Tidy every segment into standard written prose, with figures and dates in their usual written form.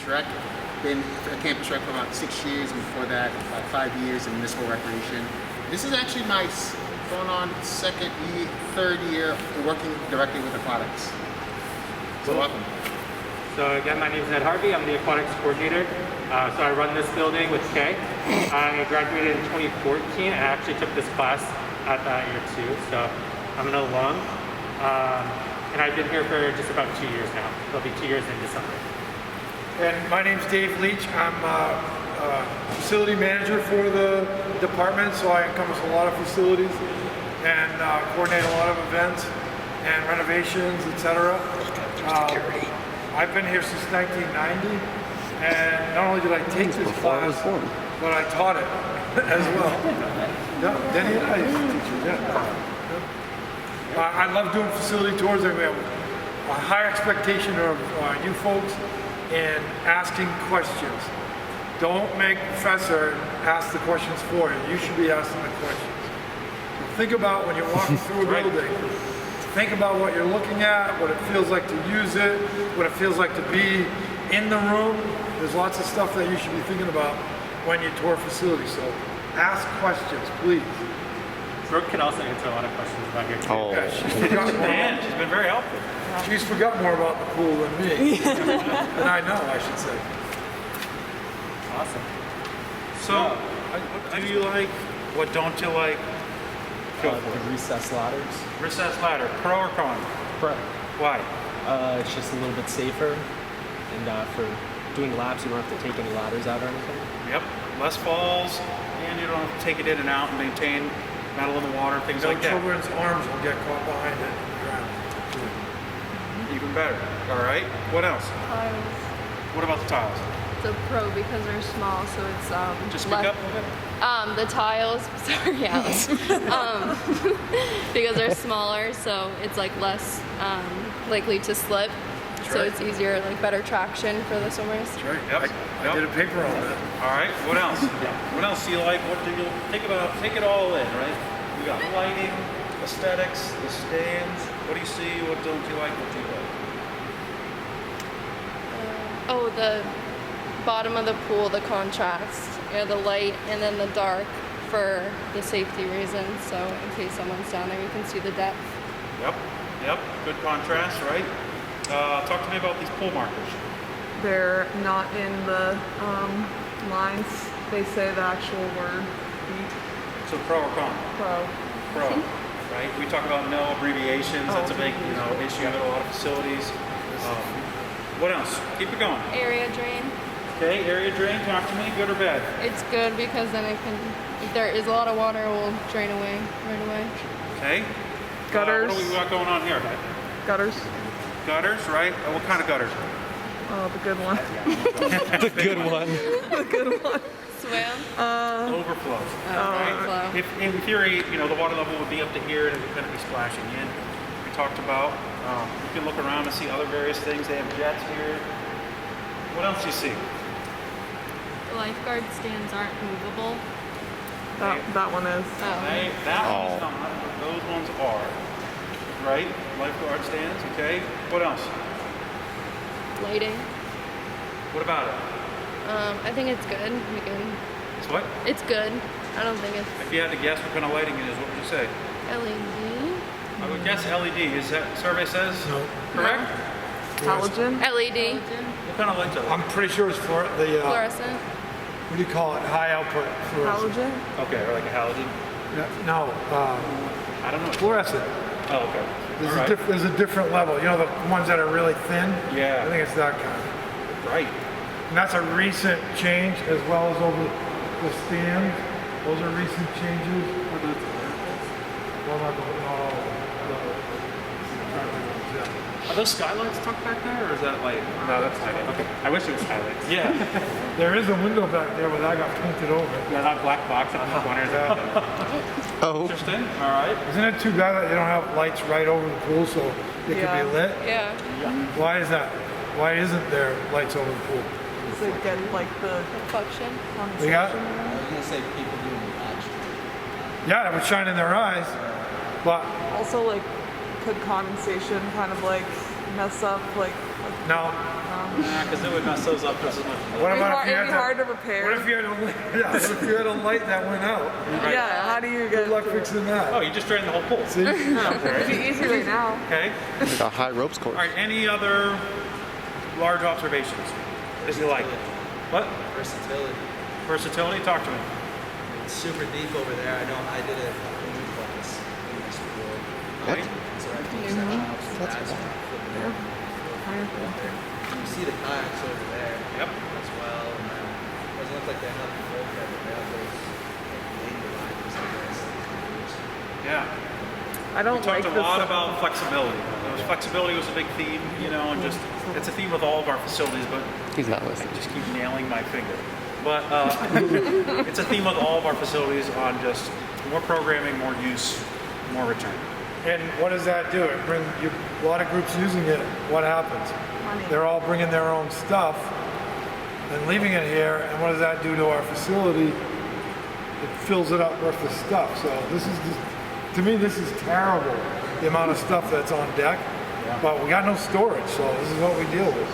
rec. Been a campus rec for about 6 years, and before that, about 5 years in municipal recreation. This is actually my going on third year working directly with aquatics. So welcome. So again, my name is Ed Harvey. I'm the aquatics coordinator. So I run this building with Kay. I graduated in 2014 and I actually took this class at that year too. So I'm an alum. And I've been here for just about 2 years now. It'll be 2 years in December. And my name's Dave Leach. I'm facility manager for the department, so I encompass a lot of facilities and coordinate a lot of events and renovations, etc. I've been here since 1990, and not only did I take this class, but I taught it as well. Yeah, Denny and I used to teach it. Yeah. I love doing facility tours. We have a high expectation of you folks in asking questions. Don't make professor ask the questions for you. You should be asking the questions. So think about when you're walking through a building. Think about what you're looking at, what it feels like to use it, what it feels like to be in the room. There's lots of stuff that you should be thinking about when you tour facilities. So ask questions, please. Brooke can also answer a lot of questions about here too. Oh. Yeah, she's been very helpful. She's forgot more about the pool than me. Than I know, I should say. Awesome. So, what do you like? What don't you like? The recessed ladders. Recessed ladder, pro or con? Pro. Why? It's just a little bit safer, and for doing laps, you don't have to take any ladders out or anything. Yep, less falls, and you don't have to take it in and out and maintain metal in the water, things No like that. children's arms will get caught behind it. Even better. All right, what else? Tiles. What about the tiles? It's a pro because they're small, so it's Just speak up a little bit. The tiles, sorry, Alice. Because they're smaller, so it's like less likely to slip. So it's easier, like better traction for the swimmers. That's right. Yep. I did a paper on that. All right, what else? What else do you like? What do you think about? Take it all in, right? We got lighting, aesthetics, the stands. What do you see? What don't you like? What do you like? Oh, the bottom of the pool, the contrast, the light and then the dark for the safety reasons. So in case someone's down there, you can see the depth. Yep. Good contrast, right? Talk to me about these pool markers. They're not in the lines. They say the actual word. So pro or con? Pro. Right? We talk about no abbreviations. That's a big, issue at a lot of facilities. What else? Keep it going. Area drain. Okay, area drain. Talk to me. Good or bad? It's good because then it can, if there is a lot of water, it will drain away right away. Okay. Gutters. What do we got going on here? Gutters. Gutters, right? What kind of gutters? Oh, the good one. The good one. The good one. Swale. Overflow. Overflow. If in theory, the water level would be up to here and it would kind of be splashing in. We talked about. You can look around and see other various things. They have jets here. What else do you see? The lifeguard stands aren't movable. That one is. That one's not, but those ones are. Right? Lifeguard stands, okay. What else? Lighting. What about it? I think it's good. It's what? It's good. I don't think it's If you had to guess what kind of lighting it is, what would you say? LED. I would guess LED. Is that survey says? No. Correct? Halogen. LED. What kind of lights are I'm pretty sure it's for the, Fluorescent. what do you call it? High output fluorescent. Halogen. Okay, or like a halogen? No, I don't know. fluorescent. Oh, okay. There's a different level. The ones that are really thin? Yeah. I think it's that kind. Right. And that's a recent change as well as over the stands. Those are recent changes. Well, not all of them. Are those skylights tucked back there, or is that like? No, that's lighting. Okay. I wish it was skylights. Yeah. There is a window back there, but that got painted over. Yeah, that black box on the corner is Oh. Interesting. All right. Isn't it too bad that they don't have lights right over the pool so it Yeah. could be lit? Yeah. Why is that? Why isn't there lights over the pool? Does it get like the Reflection. They got, Say people doing yeah, it would shine in their eyes, but also like could condensation kind of like mess up like? No. Because it would mess those up just as much. What about if you It'd be had hard to to, repair. what if you had a light, yeah, what if you had a light that went out? Yeah, how do you get Good luck through it? fixing that. Oh, you just drained the whole pool. See? It'd be easy right now. Okay. Like a high ropes course. All right. Any other large observations that you like? What? Versatility. Versatility? Talk to me. It's super deep over there. I know I did it in the class in my school. What? So I teach that class. You see the kayaks over there Yep. as well. And then it doesn't look like they have the boat there, but they have those lane dividers, I guess. Yeah. I don't We talked like a lot this. about flexibility. Flexibility was a big theme, you know, and just it's a theme with all of our facilities, but He's not I listening. just keep nailing my finger. But it's a theme with all of our facilities on just more programming, more use, more return. And what does that do? It brings you, a lot of groups using it. What happens? Money. They're all bringing their own stuff and leaving it here. And what does that do to our facility? It fills it up with the stuff. So this is, just, to me, this is terrible. The amount of stuff that's on deck. But we got no storage, so this is what we deal with.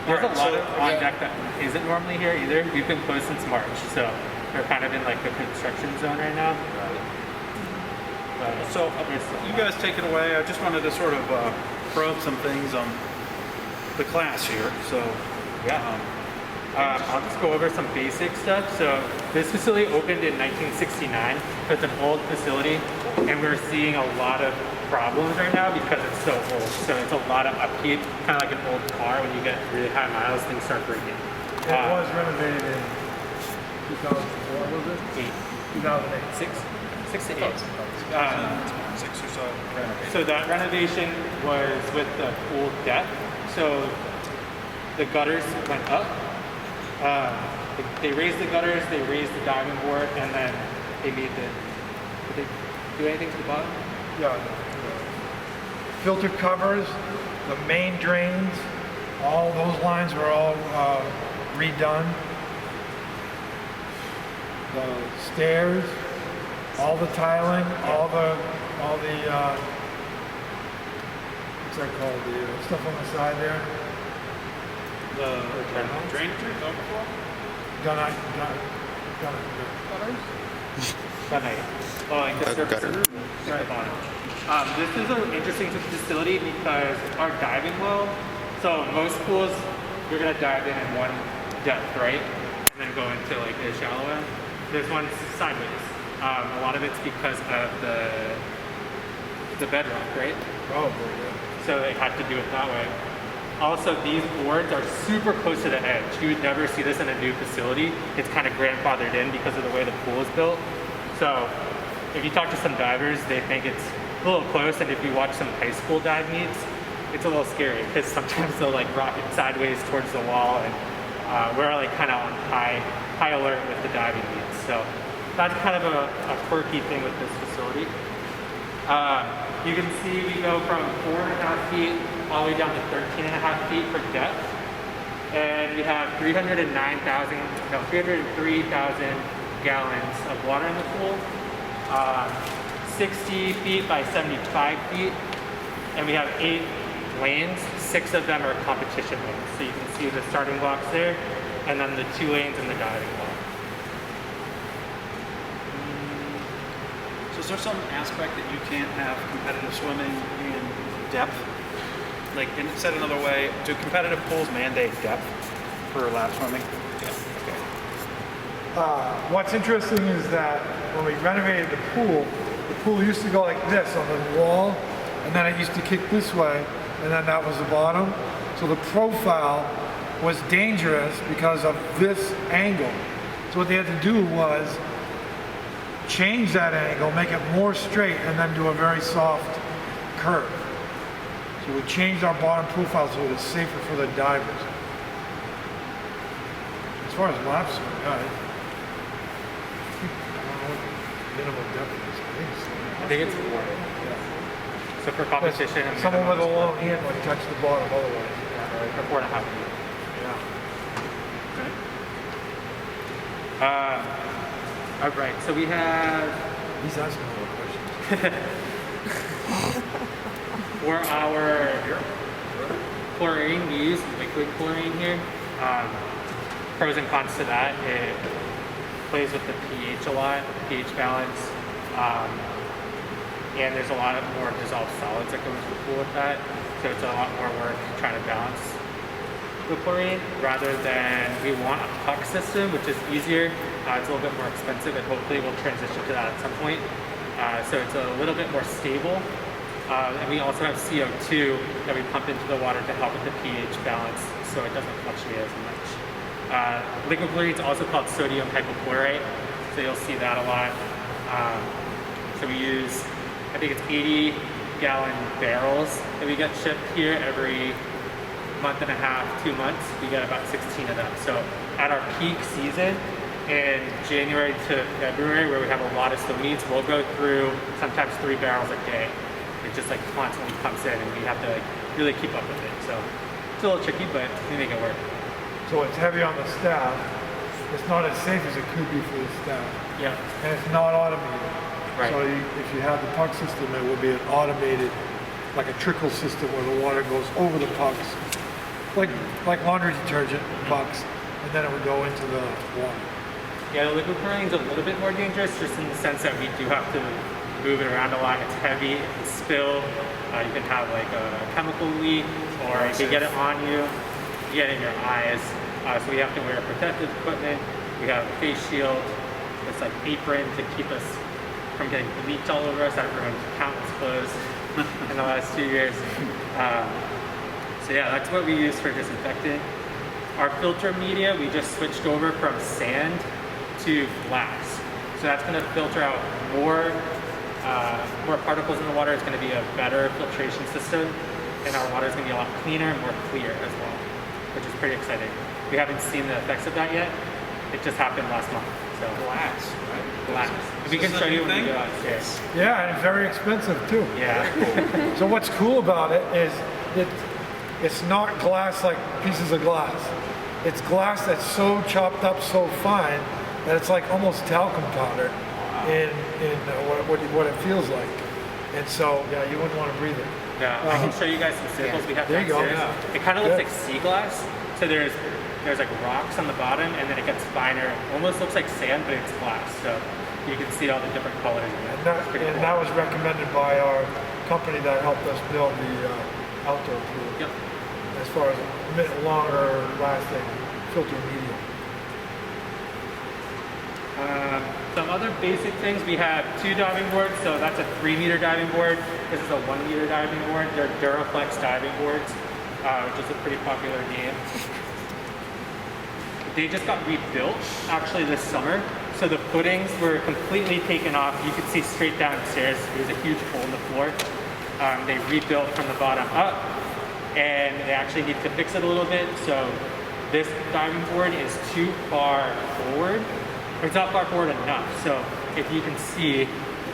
There's a Alright, lot so- of on deck that isn't normally here either. We've been closed since March, so we're kind of in like the construction zone right now. But So you guys take it away. I just wanted to sort of probe some things on the class here. So yeah. I'll just go over some basic stuff. So this facility opened in 1969. It's an old facility, and we're seeing a lot of problems right now because it's so old. So it's a lot of upkeep, kind of like an old car. When you get really high miles, things start breaking. It was renovated in 2004, was it? 2008. Six to eight. 6 or so. So that renovation was with the pool deck. So the gutters went up. They raised the gutters, they raised the diving board, and then they made the. Did they do anything to the bottom? Yeah. The filter covers, the main drains, all those lines were all redone. The stairs, all the tiling, all the what's that called? The stuff on the side there. The drainage overflow? Gunite. Gunite. Oh, like the surface gutter. at the bottom. This is an interesting facility because our diving well. So most pools, you're gonna dive in one depth, right, and then go into like the shallow end. This one's sideways. A lot of it's because of the bedrock, right? Probably. Yeah. So they had to do it that way. Also, these boards are super close to the edge. You would never see this in a new facility. It's kind of grandfathered in because of the way the pool is built. So if you talk to some divers, they think it's a little close, and if you watch some high school dive meets, it's a little scary because sometimes they'll like rock it sideways towards the wall, and we're like kind of on high alert with the diving meets. So that's kind of a quirky thing with this facility. You can see we go from 4.5 feet all the way down to 13.5 feet for depth. And we have 303,000 gallons of water in the pool, 60 feet by 75 feet. And we have 8 lanes, 6 of them are competition lanes. So you can see the starting blocks there, and then the 2 lanes in the diving block. So is there some aspect that you can't have competitive swimming in depth? Like, and said another way, do competitive pools mandate depth for lap swimming? What's interesting is that when we renovated the pool used to go like this on the wall, and then it used to kick this way, and then that was the bottom. So the profile was dangerous because of this angle. So what they had to do was change that angle, make it more straight, and then do a very soft curve. So we changed our bottom profile so it was safer for the divers. As far as laps, I don't know what minimum depth is. I think it's 4. So for competition, Someone with a long hand would touch the bottom otherwise. for 4.5 feet. All right, so we have He's asking more questions. for our chlorine, we use liquid chlorine here. Pros and cons to that, it plays with the pH a lot, pH balance, and there's a lot of more dissolved solids that go into the pool with that, so it's a lot more work trying to balance the chlorine rather than we want a puck system, which is easier. It's a little bit more expensive, and hopefully we'll transition to that at some point. So it's a little bit more stable. And we also have CO2 that we pump into the water to help with the pH balance so it doesn't fluctuate as much. Liquid chlorine is also called sodium hypochlorite, so you'll see that a lot. So we use, I think it's 80-gallon barrels that we get shipped here every month and a half, 2 months. We get about 16 of them. So at our peak season, in January to February, where we have a lot of snow meets, we'll go through sometimes 3 barrels a day. It just like constantly pumps in, and we have to like really keep up with it. So it's a little tricky, but we make it work. So it's heavy on the staff. It's not as safe as it could be for the staff. Yeah. And it's not automated. Right. So if you have the puck system, it would be an automated, like a trickle system where the water goes over the pucks, like laundry detergent pucks, and then it would go into the water. Yeah, the liquid chlorine is a little bit more dangerous, just in the sense that we do have to move it around a lot. It's heavy, it can spill. You can have like a chemical leak, or you can get it on you, you get it in your eyes. So we have to wear protective equipment. We have a face shield, this like apron to keep us from getting bleach all over us. I've ruined countless clothes in the last 2 years. So yeah, that's what we use for disinfectant. Our filter media, we just switched over from sand to glass. So that's going to filter out more particles in the water. It's going to be a better filtration system, and our water is going to be a lot cleaner and more clear as well, which is pretty exciting. We haven't seen the effects of that yet. It just happened last month. So Glass, right? glass. We can show you when we go upstairs. Yeah, and it's very expensive too. Yeah. So what's cool about it is it's not glass like pieces of glass. It's glass that's so chopped up so fine that it's like almost talcum powder in what it feels like. And so, yeah, you wouldn't want to breathe it. Yeah, I can show you guys some samples we have There you go. downstairs. Yeah. It kind of looks Good. like sea glass. So there's like rocks on the bottom, and then it gets finer. Almost looks like sand, but it's glass. So you can see all the different colors in it. And It's pretty cool. that was recommended by our company that helped us build the outdoor pool. Yep. As far as longer lasting filter medium. Some other basic things, we have 2 diving boards, so that's a 3-meter diving board. This is a 1-meter diving board. They're Duraflex diving boards, which is a pretty popular name. They just got rebuilt actually this summer, so the footings were completely taken off. You could see straight downstairs. There's a huge hole in the floor. They rebuilt from the bottom up, and they actually need to fix it a little bit. So this diving board is too far forward. It's not far forward enough. So if you can see,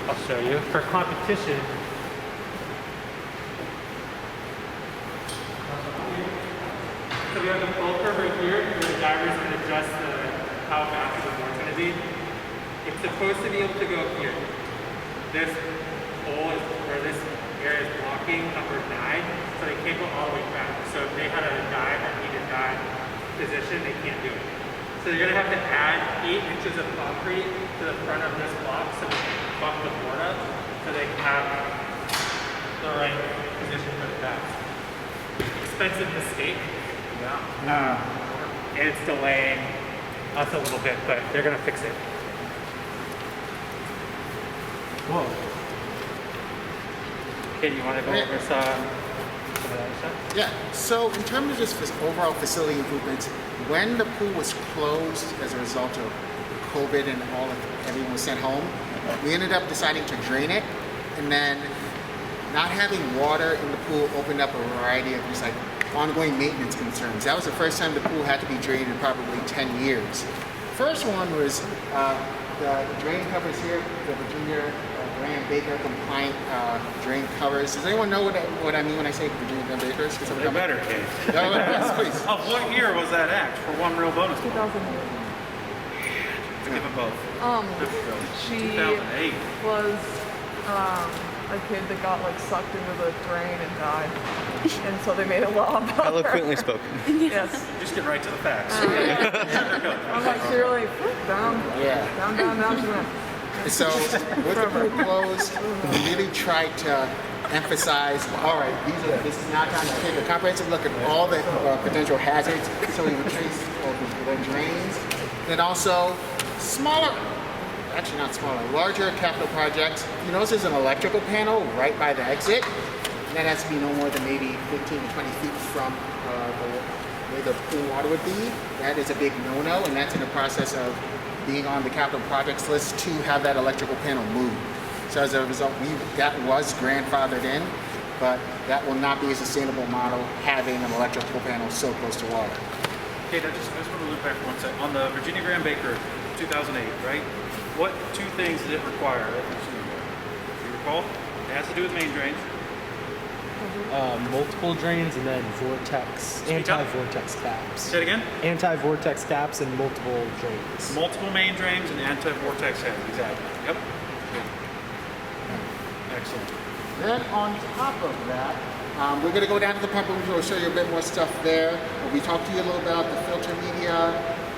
I'll show you. For competition, so we have the flow curve right here, where the divers can adjust how fast the board's going to be. It's supposed to be able to go here. This hole is, or this area is blocking number 9, so they can't go all the way back. So if they had a dive that needed that position, they can't do it. So you're going to have to add 8 inches of concrete to the front of this block so they can bump the board up so they can have the right position for the dive. Expensive mistake. Yeah. And it's delaying us a little bit, but they're going to fix it. Whoa. Okay, do you want to go over some of the other stuff? Yeah, so in terms of just overall facility improvements, when the pool was closed as a result of COVID and everyone was sent home, we ended up deciding to drain it, and then not having water in the pool opened up a variety of just like ongoing maintenance concerns. That was the first time the pool had to be drained in probably 10 years. First one was the drain covers here, the Virginia Graham Baker compliant drain covers. Does anyone know what I mean when I say Virginia Graham Bakers? They better, Kate. No, yes, please. Of what year was that act for one real bonus? 2008. Give them both. She 2008. was a kid that got like sucked into the drain and died. And so they made a law about her. Eloquently spoken. Yes. Just get right to the facts. I'm like, she really down, down she went. So with the pool closed, we really tried to emphasize, all right, this is now time to take a comprehensive look at all the potential hazards. So we would trace the drains. And also smaller, actually not smaller, larger capital projects. You notice there's an electrical panel right by the exit. That has to be no more than maybe 15 to 20 feet from where the pool water would be. That is a big no-no, and that's in the process of being on the capital projects list to have that electrical panel moved. So as a result, that was grandfathered in, but that will not be a sustainable model having an electrical panel so close to water. Okay, I just want to loop back for 1 second. On the Virginia Graham Baker 2008, right? What 2 things did it require? Do you recall? It has to do with main drains. Multiple drains and then anti-vortex caps. Say it again? Anti-vortex caps and multiple drains. Multiple main drains and anti-vortex heads. Exactly. Yep. Excellent. Then on top of that, we're going to go down to the pump room. We'll show you a bit more stuff there. We talked to you a little about the filter media.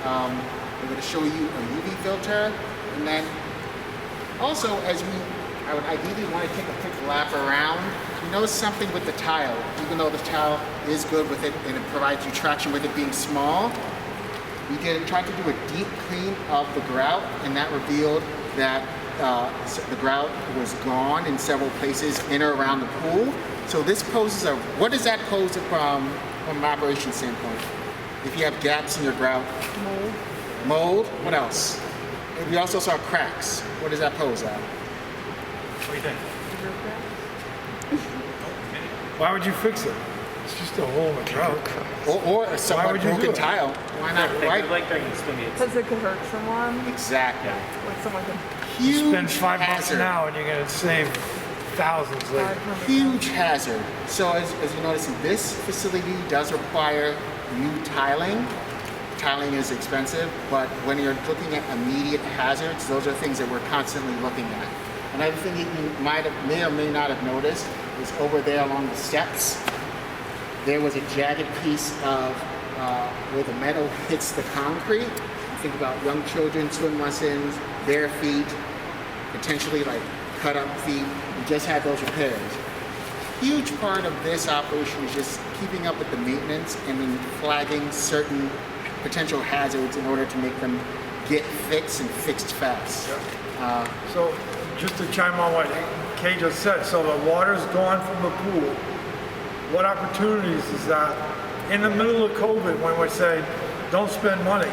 We're going to show you a UV filter. And then also, I would ideally want to take a quick lap around. You notice something with the tile. Even though the tile is good with it and it provides you traction with it being small, we tried to do a deep clean of the grout, and that revealed that the grout was gone in several places in or around the pool. So this poses what does that pose from an operation standpoint? If you have gaps in your grout? Mold. What else? And we also saw cracks. What does that pose at? What do you think? Why would you fix it? It's just a hole in the grout. Or a somewhat would you do broken it? tile. Why not? Right? Like during swimming. Because it could hurt someone. Exactly. Like someone could. Huge Spend $5 hazard. now and you're gonna save thousands later. Huge hazard. So as you notice, this facility does require new tiling. Tiling is expensive, but when you're looking at immediate hazards, those are things that we're constantly looking at. Another thing you may or may not have noticed is over there along the steps, there was a jagged piece of where the metal hits the concrete. You think about young children, swim lessons, bare feet, potentially like cut up feet. We just had those repairs. Huge part of this operation is just keeping up with the maintenance and then flagging certain potential hazards in order to make them get fixed and fixed fast. So just to chime on what Kay just said, so the water's gone from the pool. What opportunities is that in the middle of COVID when we're saying don't spend money?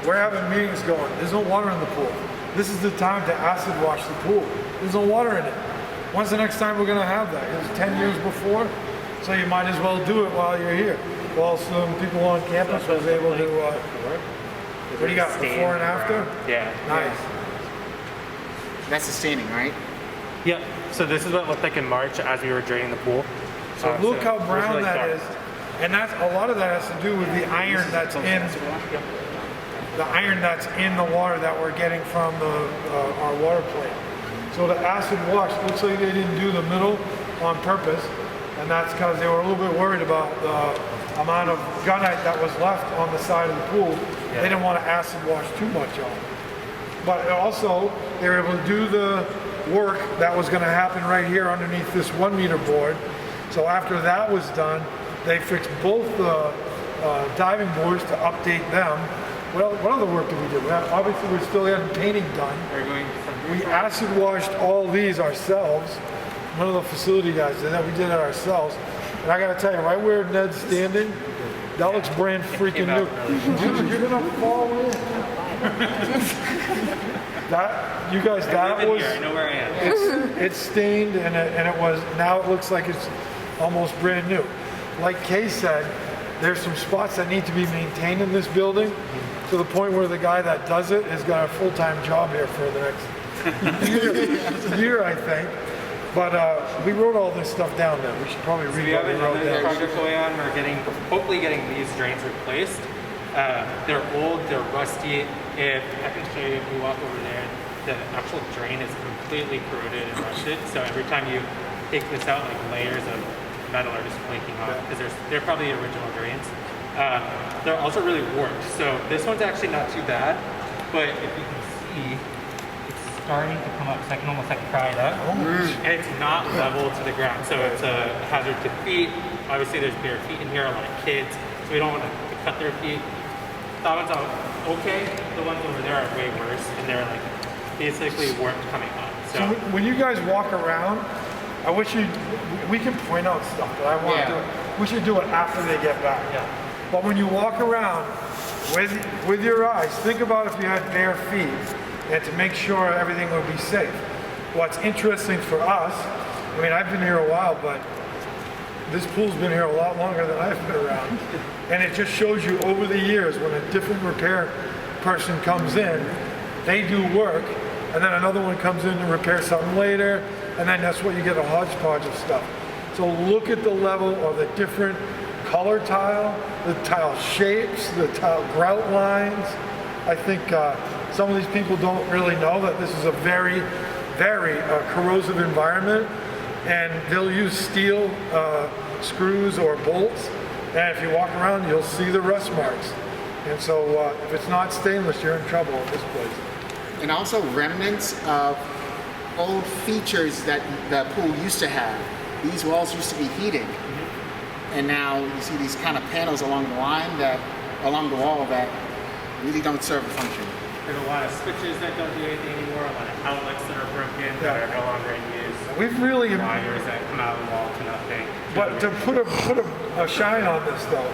We're having meetings going, there's no water in the pool. This is the time to acid wash the pool. There's no water in it. When's the next time we're gonna have that? It was 10 years before, so you might as well do it while you're here. Well, some people on campus was able to, what do you got, before and after? Yeah. Nice. That's sustaining, right? Yep. So this is what it looked like in March as we were draining the pool. So look how it was brown really that dark. is. And that's, a lot of that has to do with the iron that's in the water that we're getting from our water plant. So the acid wash, looks like they didn't do the middle on purpose, and that's because they were a little bit worried about the amount of gunite that was left on the side of the pool. Yeah. They didn't want to acid wash too much on it. But also, they were able to do the work that was going to happen right here underneath this 1 meter board. So after that was done, they fixed both the diving boards to update them. Well, what other work did we do? Obviously, we still had painting done. We acid washed all these ourselves. One of the facility guys did that. We did it ourselves. And I got to tell you, right where Ned's standing, that looks brand freaking new. Dude, you're gonna fall in. That, you guys, that was. I know where I am. It's stained and it was. Now it looks like it's almost brand new. Like Kay said, there's some spots that need to be maintained in this building to the point where the guy that does it has got a full-time job here for the next year, I think. But we wrote all this stuff down there. We should probably read We what have we wrote another down. project going on. We're hopefully getting these drains replaced. They're old, they're rusty. If I can show you, if we walk over there, the actual drain is completely corroded and rusted. So every time you take this out, like layers of metal are just flaking off because they're probably the original drains. They're also really warped. So this one's actually not too bad, but if you can see, it's starting to come up. So I can almost like pry it up, and it's not level to the ground. So it's a hazard to feet. Obviously, there's bare feet in here, a lot of kids, so we don't want to cut their feet. That one's okay. The ones over there are way worse, and they're like basically warped coming up. So when you guys walk around, I wish we can point out stuff, but I want to do it. We should do it after they get back. Yeah. But when you walk around with your eyes, think about if you had bare feet and to make sure everything would be safe. What's interesting for us, I mean, I've been here a while, but this pool's been here a lot longer than I've been around. And it just shows you over the years when a different repair person comes in, they do work, and then another one comes in to repair something later, and then that's what you get, a hodgepodge of stuff. So look at the level of the different color tile, the tile shapes, the tile grout lines. I think some of these people don't really know that this is a very, very corrosive environment, and they'll use steel screws or bolts, and if you walk around, you'll see the rust marks. And so if it's not stainless, you're in trouble in this place. And also remnants of old features that the pool used to have. These walls used to be heated, and now you see these kind of panels along the wall that really don't serve a function. There's a lot of switches that don't do anything anymore, a lot of outlets that are broken that are no longer in use. We've really, wires that come out of the wall to nothing. but to put a shine on this though,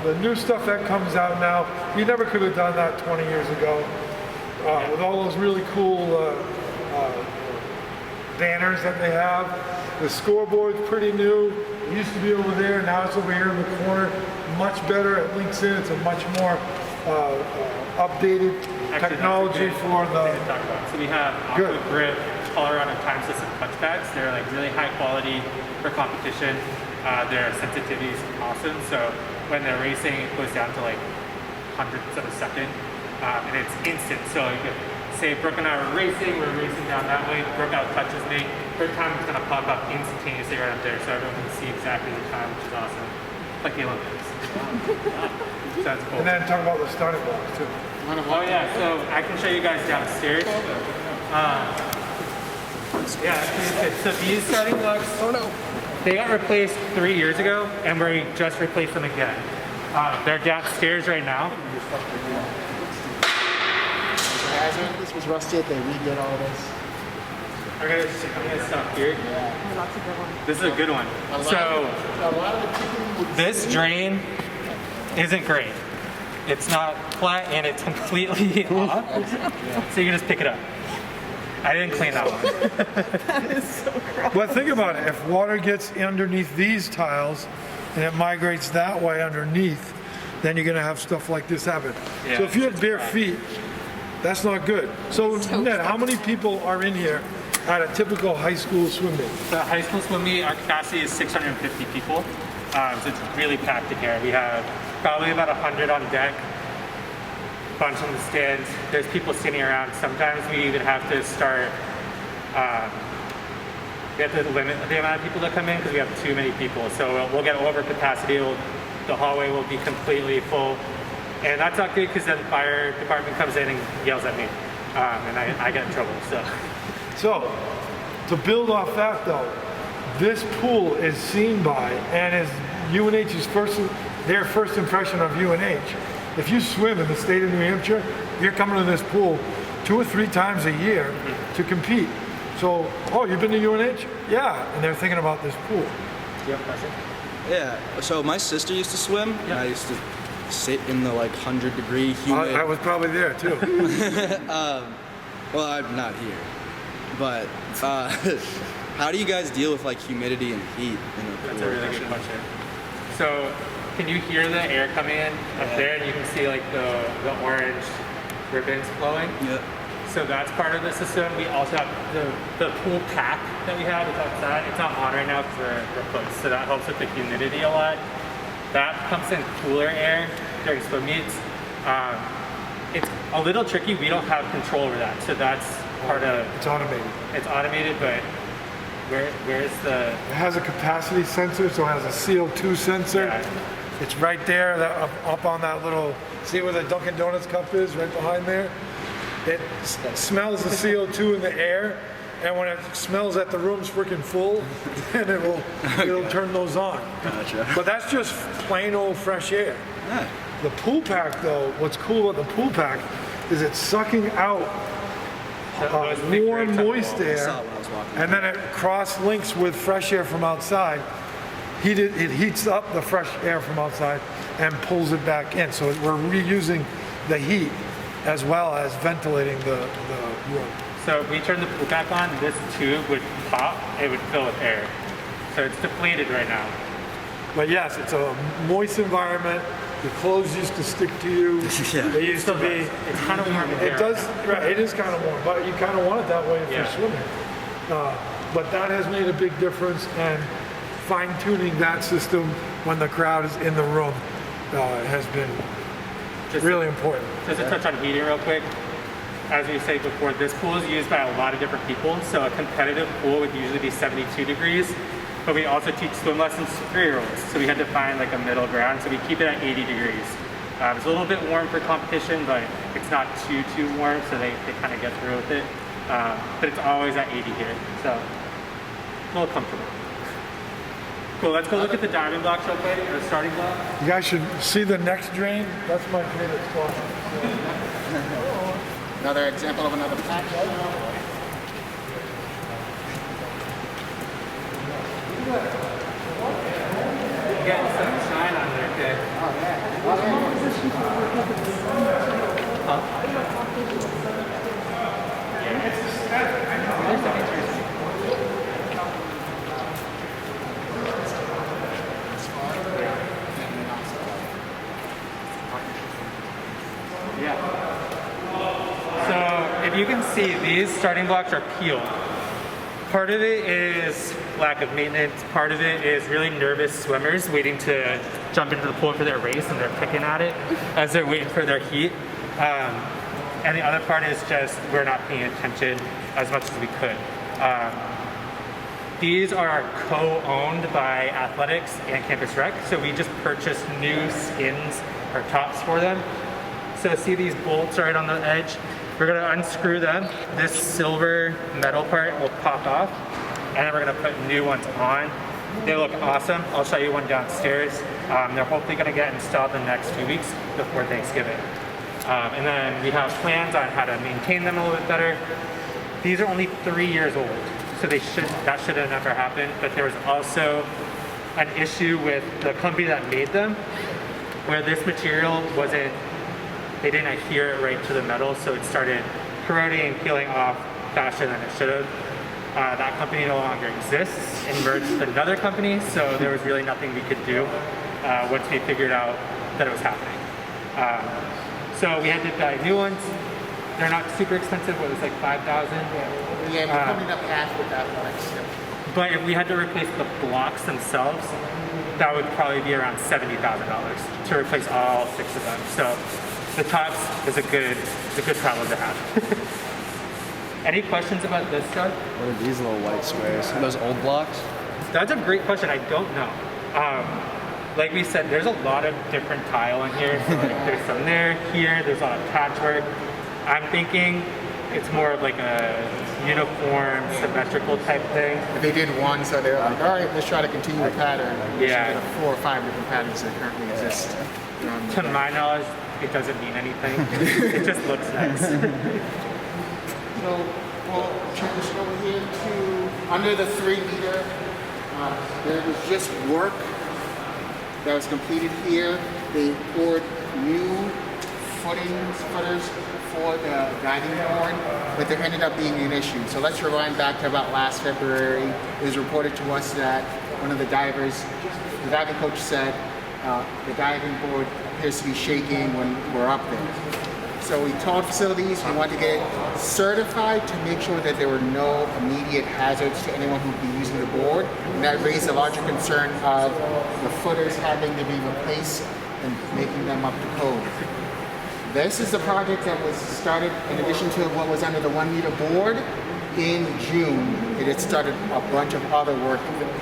the new stuff that comes out now, you never could have done that 20 years ago. With all those really cool banners that they have. The scoreboard's pretty new. It used to be over there, now it's over here in the corner. Much better, it links in, it's a much more updated technology for the... So we have Aqua Grip Colorado time system clutch pads. They're like really high quality for competition. Their sensitivity is awesome. So when they're racing, it goes down to like hundredths of a second. And it's instant. So you could say Brooke and I were racing down that way, Brooke out touches me, her time is gonna pop up instantaneously right up there, so everyone can see exactly the time, which is awesome. Like the Olympics. So that's cool. And then talk about the starting blocks too. Oh yeah, so I can show you guys downstairs. So these starting blocks, they got replaced 3 years ago, and we just replaced them again. They're downstairs right now. This was rusted, they redid all this. I'm gonna stop here. Oh, that's a good one. This is a good one. A lot of the people would This drain isn't great. It's not flat and it's completely off. So you can just pick it up. I didn't clean that one. That is so gross. But think about it, if water gets underneath these tiles and it migrates that way underneath, then you're gonna have stuff like this happen. Yeah. So if you have bare feet, that's not good. So Ned, how many people are in here at a typical high school swim meet? The high school swim meet, our capacity is 650 people. So it's really packed in here. We have probably about 100 on deck, a bunch on the stands. There's people sitting around. Sometimes we even have to start, we have to limit the amount of people that come in because we have too many people. So we'll get over capacity. The hallway will be completely full. And that's not good because then the fire department comes in and yells at me. And I get in trouble, So, to build off that though, this pool is seen by and is UNH's their first impression of UNH. If you swim in the state of New Hampshire, you're coming to this pool 2 or 3 times a year to compete. So, oh, you've been to UNH? Yeah, and they're thinking about this pool. Do you have a question? Yeah, so my sister used to swim, and I used to sit in the like 100-degree humid. I was probably there too. Well, I'm not here, but how do you guys deal with like humidity and heat in the pool? That's a really good question. So, can you hear the air coming in up there, and you can see like the orange ribbons flowing? Yeah. So that's part of the system. We also have the pool pack that we have. It's outside. It's not on right now because we're closed. So that helps with the humidity a lot. That pumps in cooler air during swim meets. It's a little tricky. We don't have control over that, so that's part of. It's automated. It's automated, but where's the? It has a capacity sensor, so it has a CO2 sensor. Yeah. It's right there, up on that little, see where the Dunkin' Donuts cup is, right behind there? It smells the CO2 in the air, and when it smells that the room's freaking full, then it'll turn those on. Gotcha. But that's just plain old fresh air. Yeah. The pool pack though, what's cool about the pool pack is it's sucking out those big warm, grapes on the moist wall. I air, saw it when I was walking. and then it cross-links with fresh air from outside. It heats up the fresh air from outside and pulls it back in. So we're reusing the heat as well as ventilating the room. So if we turn the pool back on, this tube would pop. It would fill with air. So it's depleted right now. But yes, it's a moist environment. Your clothes used to stick to you. Yeah. They used to be. It's kind of warm in here. It does, right, it is kind of warm, but you kind of want it that way if Yeah. you're swimming. But that has made a big difference, and fine-tuning that system when the crowd is in the room has been Just really important. Just to touch on heating real quick. As we said before, this pool is used by a lot of different people. So a competitive pool would usually be 72 degrees. But we also teach swim lessons to 3-year-olds. So we had to find like a middle ground. So we keep it at 80 degrees. It's a little bit warm for competition, but it's not too warm. So they kind of get through with it. But it's always at 80 here. So a little comfortable. Cool, let's go look at the diving blocks real quick, or the starting block. You guys should see the next drain. That's my favorite spot. Another example of another patch. Getting some shine on there, okay? Yeah. So if you can see, these starting blocks are peeled. Part of it is lack of maintenance. Part of it is really nervous swimmers waiting to jump into the pool for their race, and they're picking at it as they're waiting for their heat. And the other part is just we're not paying attention as much as we could. These are co-owned by athletics and Campus Rec, so we just purchased new skins or tops for them. So see these bolts right on the edge? We're gonna unscrew them. This silver metal part will pop off, and then we're gonna put new ones on. They look awesome. I'll show you one downstairs. They're hopefully gonna get installed in the next 2 weeks before Thanksgiving. And then we have plans on how to maintain them a little bit better. These are only 3 years old, so that should have never happened. But there was also an issue with the company that made them, where this material they didn't adhere it right to the metal, so it started corroding and peeling off faster than it should have. That company no longer exists and merged with another company, so there was really nothing we could do once we figured out that it was happening. So we had to buy new ones. They're not super expensive, what was it, like 5,000? Yeah, we're coming up half with that one. But if we had to replace the blocks themselves, that would probably be around $70,000 to replace all 6 of them. So the tops is a good problem to have. Any questions about this stuff? What are these little white squares? Are those old blocks? That's a great question. I don't know. Like we said, there's a lot of different tile in here. So like there's some there, here. There's a lot of patchwork. I'm thinking it's more of like a uniform, symmetrical type thing. They did one, so they're like, all right, let's try to continue the pattern. Yeah. There's 4 or 5 different patterns that currently exist. To my knowledge, it doesn't mean anything. It just looks nice. So we'll transition over here to under the 3 meter. There was just work that was completed here. They poured new footers for the diving board, but there ended up being an issue. So let's rewind back to about last February. It was reported to us that one of the diving coach said the diving board appears to be shaking when we're up there. So we told facilities we wanted to get it certified to make sure that there were no immediate hazards to anyone who would be using the board. And that raised a larger concern of the footers having to be replaced and making them up to code. This is the project that was started in addition to what was under the 1 meter board in June. It had started a bunch of other work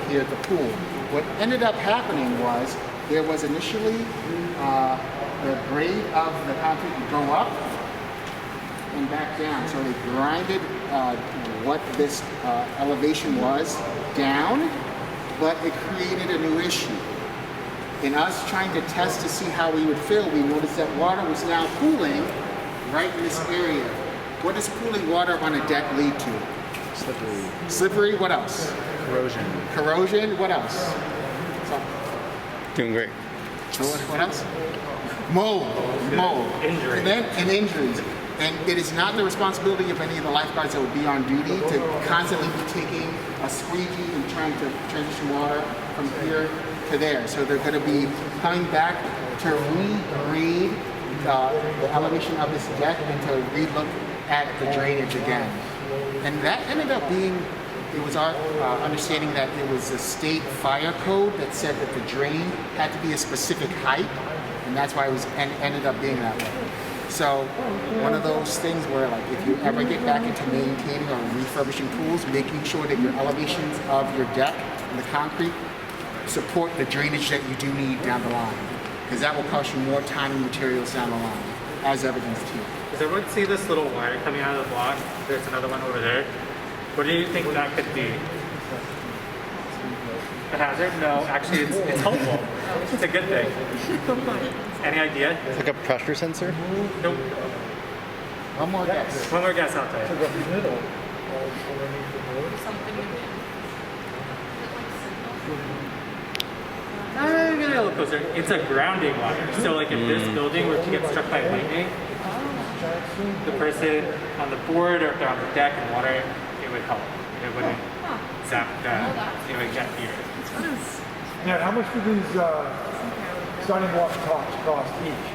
here at the pool. What ended up happening was there was initially the grade of the concrete would go up and back down. So they grinded what this elevation was down, but it created a new issue. In us trying to test to see how we would fill, we noticed that water was now pooling right in this area. What does pooling water on a deck lead to? Slippery. Slippery, what else? Corrosion. Corrosion, what else? So, Doing great. what else? Mold. Injury. And injuries. And it is not the responsibility of any of the lifeguards that would be on duty to constantly be taking a squeegee and trying to transition water from here to there. So they're going to be coming back to re-grade the elevation of this deck and to re-look at the drainage again. And that ended up being, it was our understanding that it was a state fire code that said that the drain had to be a specific height, and that's why it was ended up being that way. So one of those things where, like, if you ever get back into maintaining or refurbishing pools, making sure that your elevations of your deck and the concrete support the drainage that you do need down the line, because that will cost you more time and materials down the line, as evidenced here. Does everyone see this little wire coming out of the block? There's another one over there. What do you think that could be? A hazard? No, actually it's helpful. It's a good thing. Any idea? It's like a pressure sensor. Nope. One more guess. One more guess out there. Get a little closer. It's a grounding wire. So like if this building were to get struck by lightning, the person on the board or if they're on the deck and water, it would help. It wouldn't zap that. It would get here. Yeah, how much do these starting block tops cost each?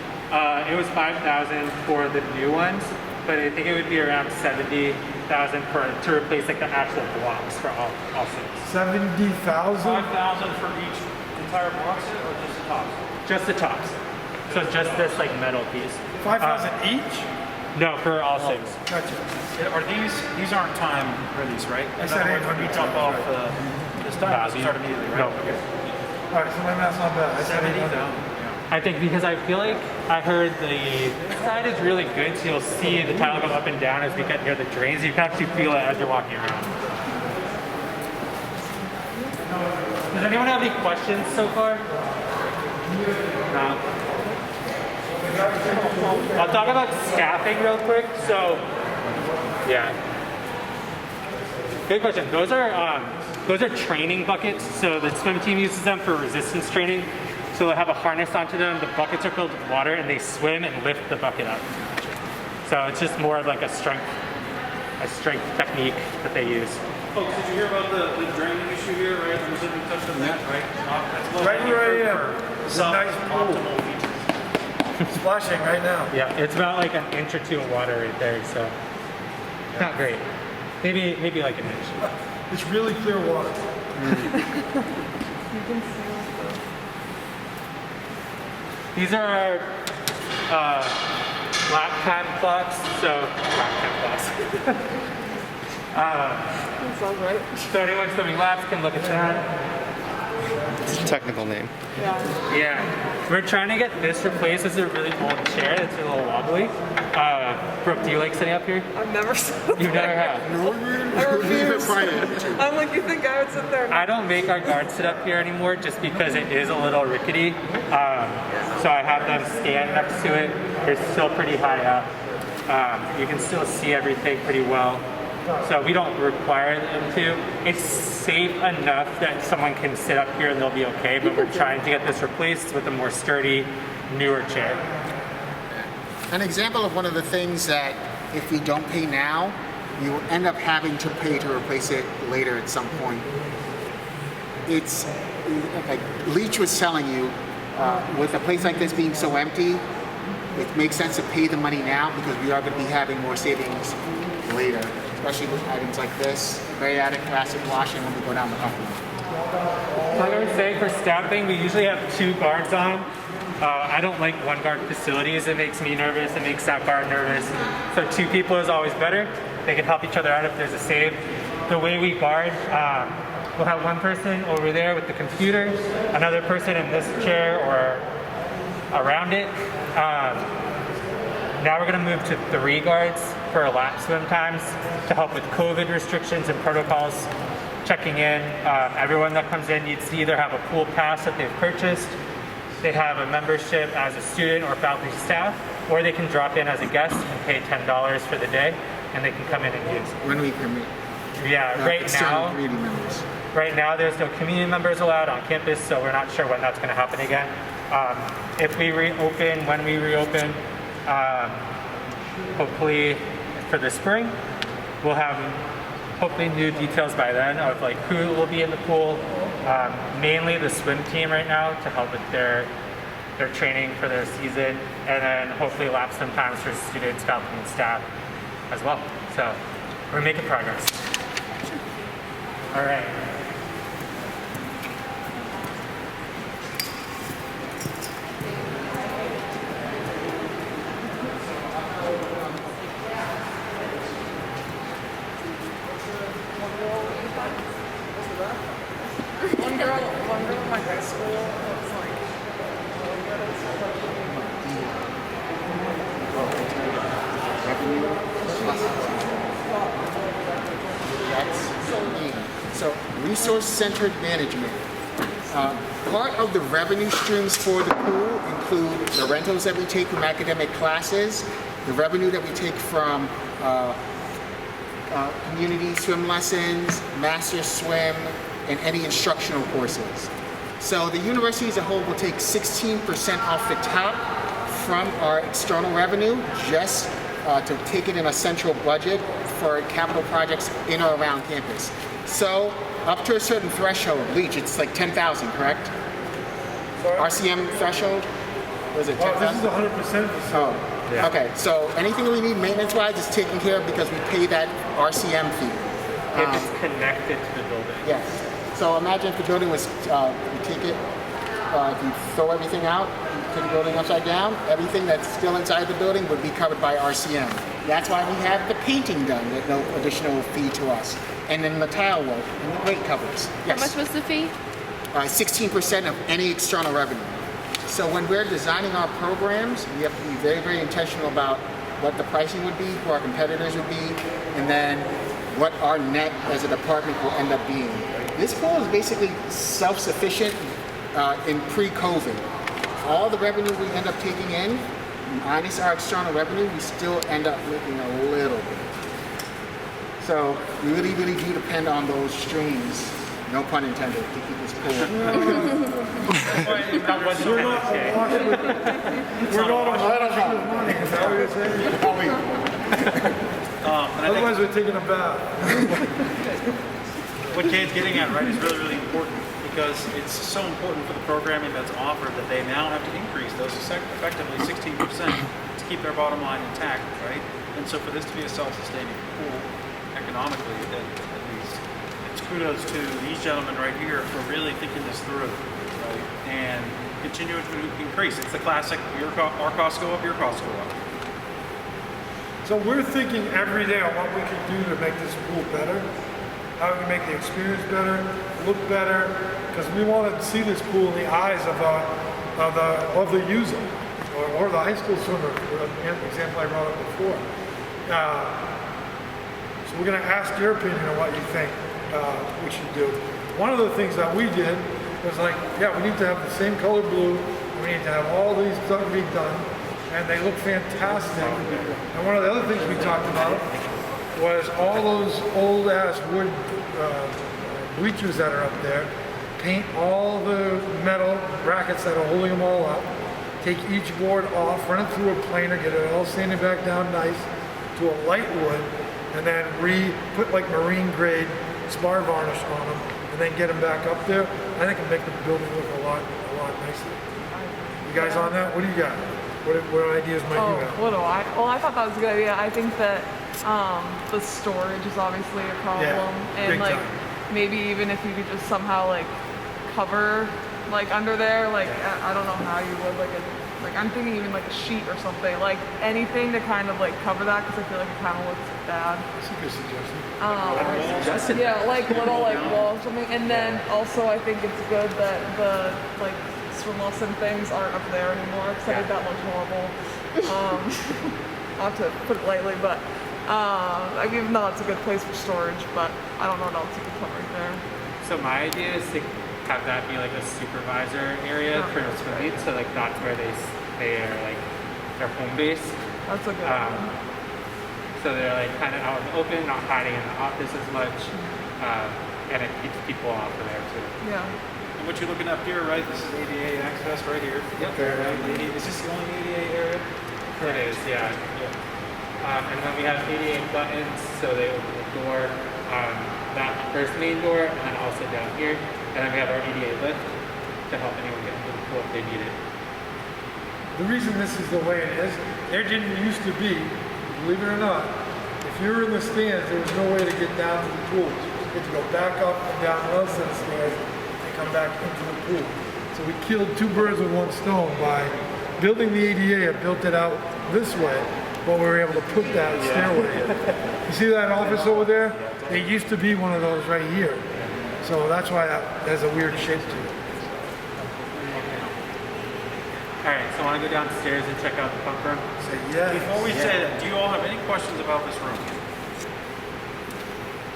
It was $5,000 for the new ones, but I think it would be around $70,000 to replace like the actual blocks for all six. 70,000? 5,000 for each entire box or just the tops? Just the tops. So just this like metal piece. 5,000 each? No, for all six. Gotcha. Are these aren't time release, right? I said In other words, we 800 drop off times, this time, doesn't start immediately, right? No. Okay. All right, so my math's not bad. I said 70,000. I think because I feel like I heard the side is really good, so you'll see the tile go up and down as we get near the drains. You can actually feel it as you're walking around. Does anyone have any questions so far? No. I'll talk about staffing real quick. So, yeah. Good question. Those are training buckets. So the swim team uses them for resistance training. So they'll have a harness onto them. The buckets are filled with water, and they swim and lift the bucket up. So it's just more of like a strength technique that they use. Folks, did you hear about the draining issue here, right? There was a touch on that, right? That's Right where I am. for It's a nice pool. optimal features. Splashing right now. Yeah, it's about like an inch or two of water right there. So not great. Maybe like an inch. It's really clear water. These are our lap time clocks. So lap time clocks. That sounds right. So anyone swimming laps can look at that. It's a technical name. Yeah. Yeah, we're trying to get this replaced. This is a really old chair that's a little wobbly. Brooke, do you like sitting up here? I've never sat You never have. I refuse. I'm like, you think I would sit there? I don't make our guards sit up here anymore just because it is a little rickety. So I have them stand next to it. It's still pretty high up. You can still see everything pretty well. So we don't require them to. It's safe enough that someone can sit up here and they'll be okay, but we're trying to get this replaced with a more sturdy, newer chair. An example of one of the things that if you don't pay now, you will end up having to pay to replace it later at some point. It's like Leach was telling you, with a place like this being so empty, it makes sense to pay the money now because we are going to be having more savings later, especially with items like this, bariatric acid washing when we go down the company. Like I would say, for staffing, we usually have 2 guards on. I don't like one guard facilities. It makes me nervous. It makes that guard nervous. So 2 people is always better. They can help each other out if there's a save. The way we guard, we'll have one person over there with the computer, another person in this chair or around it. Now we're going to move to 3 guards for lap swim times to help with COVID restrictions and protocols. Checking in. Everyone that comes in needs to either have a pool pass that they've purchased, they have a membership as a student or faculty staff, or they can drop in as a guest and pay $10 for the day, and they can come in and use. When we permit. Yeah, External community members. right now there's no community members allowed on campus, so we're not sure when that's going to happen again. If we reopen, when we reopen, hopefully for the spring, we'll have hopefully new details by then of like who will be in the pool. Mainly the swim team right now to help with their training for their season, and then hopefully lap swim times for students, faculty, and staff as well. So we're making progress. All right. One girl in my high school was like, So resource-centered management. Part of the revenue streams for the pool include the rentals that we take from academic classes, the revenue that we take from community swim lessons, master swim, and any instructional courses. So the university as a whole will take 16% off the top from our external revenue just to take it in a central budget for capital projects in or around campus. So up to a certain threshold, Leach, it's like 10,000, correct? Sorry? RCM threshold? Was it Well, 10,000? this is 100% facility. Oh, Yeah. okay. So anything we need maintenance-wise is taken care of because we pay that RCM fee. If it's connected to the building. Yes. So imagine if the building was, you take it, if you throw everything out, you turn the building upside down, everything that's still inside the building would be covered by RCM. That's why we have the painting done at no additional fee to us. And then the tile work and the grate covers. Yes. How much was the fee? 16% of any external revenue. So when we're designing our programs, we have to be very, very intentional about what the pricing would be, who our competitors would be, and then what our net as a department will end up being. This pool is basically self-sufficient in pre-COVID. All the revenue we end up taking in, minus our external revenue, we still end up making a little bit. So we really, really do depend on those streams, no pun intended, to keep this pool. That wasn't We're not okay. we're not washing the money, is that what you're saying? And I Otherwise, we're taking a bath. think what Kate's getting at, right, is really, really important because it's so important for the programming that's offered that they now have to increase those effectively 16% to keep their bottom line intact, right? And so for this to be a self-sustaining pool economically, at least, it's kudos to these gentlemen right here for really thinking this through, right? And continuing to increase. It's the classic, our costs go up, your costs go up. So we're thinking every day on what we can do to make this pool better, how we can make the experience better, look better, because we want to see this pool in the eyes of the user, or the high school swimmer, the example I brought up before. So we're going to ask your opinion on what you think we should do. One of the things that we did was like, yeah, we need to have the same color blue, we need to have all these redone, and they look fantastic. And one of the other things we talked about was all those old ass wood bleachers that are up there, paint all the metal brackets that are holding them all up, take each board off, run it through a planer, get it all sanded back down nice to a light wood, and then put like marine grade spar varnish on them, and then get them back up there. I think it'll make the building look a lot nicer. You guys on that? What do you got? What ideas might you have? what do I? Well, I thought that was a good idea. I think that the storage is obviously a problem, Yeah, and big like time. maybe even if you could just somehow like cover like under there, like I don't know how you would, like I'm thinking even like a sheet or something, like anything to kind of like cover that, because I feel like it kind of looks bad. That's a good suggestion. Yeah, like little like walls or something. And then also I think it's good that the like swim lesson things aren't up there anymore, because I think that looks horrible. Not to put it lightly, but I mean, no, it's a good place for storage, but I don't know what else you could put right there. So my idea is to have that be like a supervisor area for swimming. So like that's where they are like their home base. That's a good one. So they're like kind of out in the open, not hiding in the office as much, and it keeps people off of there too. Yeah. And what you're looking up here, right? This is ADA access right here. Yep. Right? Is this the only ADA area? It is, yeah. And then we have ADA buttons, so they open the door, that first main door, and then also down here. And then we have our ADA lift to help anyone get into the pool if they need it. The reason this is the way it is, there didn't used to be, believe it or not, if you were in the stands, there was no way to get down to the pool. You had to go back up and down one set of stairs and come back into the pool. So we killed two birds with one stone by building the ADA and built it out this way, but we were able to put that stairway in. You see that office over there? There used to be one of those right here. So that's why that has a weird shape to it. Alright, so I want to go downstairs and check out the pump room. Say yes. Before we say that, do you all have any questions about this room?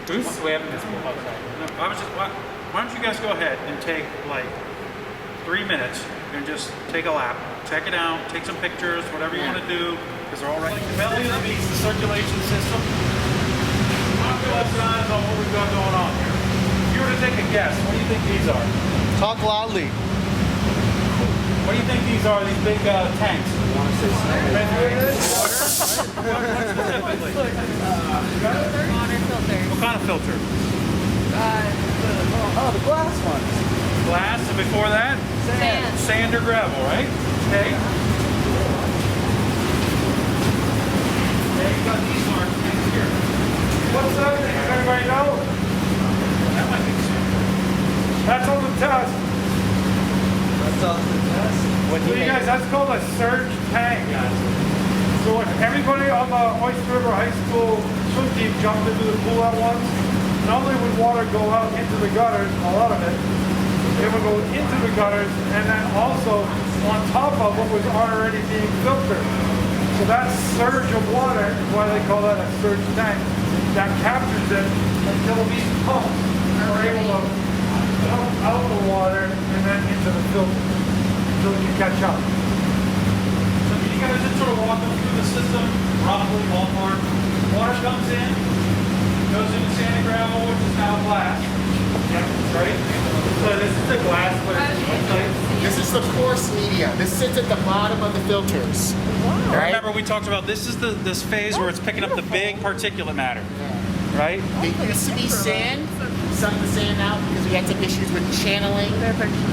Who's swam in this pool outside? No, why don't you guys go ahead and take like 3 minutes and just take a lap, check it out, take some pictures, whatever you want to do, because they're all right. Like the belly of the beast, the circulation system. Talk to us guys on what we've got going on here. If you were to take a guess, what do you think these are? Talk loudly. What do you think these are, these big tanks? Water filters. What kind of filter? Oh, the glass ones. Glass, and before that? Sand. Sand or gravel, right? Okay. Okay, you got these marks here. What's that? Does everybody know? That might be sand. That's on the test. That's all the test. So you guys, that's called a surge tank. So if everybody on the Oyster River High School swim team jumped into the pool at once, not only would water go out into the gutters, a lot of it, it would go into the gutters and then also on top of what was already being filtered. So that surge of water is why they call that a surge tank. That captures it until these pumps are able to pump out the water and then into the filter until it can catch up. So can you guys just sort of walk them through the system, roughly, ballpark? Water comes in, goes into sand and gravel, which is now glass. Right? So this is the glass, but it's This is the coarse media. This sits at the bottom of the filters. Right? Remember, we talked about this is this phase where it's picking up the big particulate matter. Right? It used to be sand, some of the sand out because we had some issues with channeling,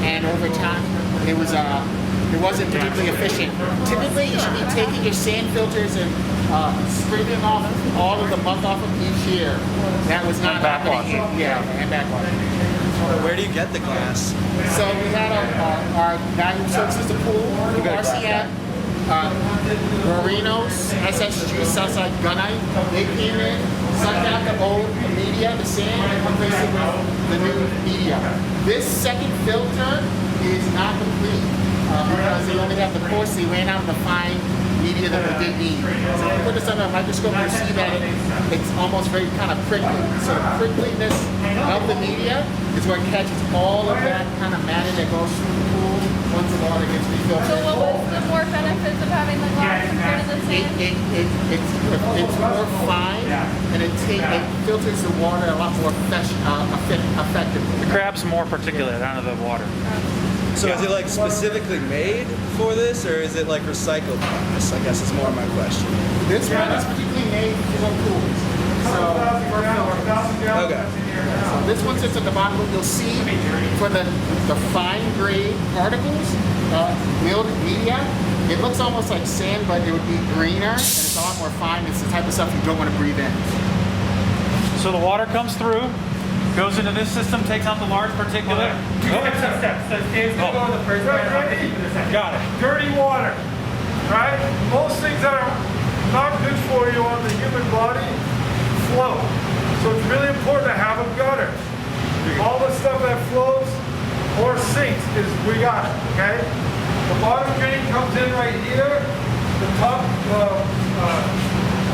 and over time it wasn't particularly efficient. Typically, you should be taking your sand filters and scraping off all of the muck off of each year. That was not happening. Yeah, and backwash. Where do you get the glass? So we had our guy who services the pool, RCM, Marinos, SSG, Southside Gunite. They came in, sucked out the old media, the sand, and replaced it with the new media. This second filter is not complete because they only have the coarse. They ran out of the fine media that we did need. So if you put this under a microscope, you'll see that it's almost very kind of prickly. So the prickliness of the media is what catches all of that kind of matter that goes through the pool once the water gets refiltered. So what was the more benefits of having the glass compared to the sand? It's more fine and it filters the water a lot more effectively. It grabs more particulate out of the water. So is it like specifically made for this, or is it like recycled from this? I guess is more my question. This one is particularly made for pools. So for filters. Okay. So this one sits at the bottom. You'll see for the fine grade particles, milled media, it looks almost like sand, but it would be greener and it's a lot more fine. It's the type of stuff you don't want to breathe in. So the water comes through, Goes into this system, takes out the large particulate. Steps. So Dave's gonna go to the first one, and I'll take you to the second. Got it. Dirty water, right? Most things that are not good for you on the human body flow. So it's really important to have a gutter. All the stuff that flows or sinks is we got it, okay? The bottom drain comes in right here. The top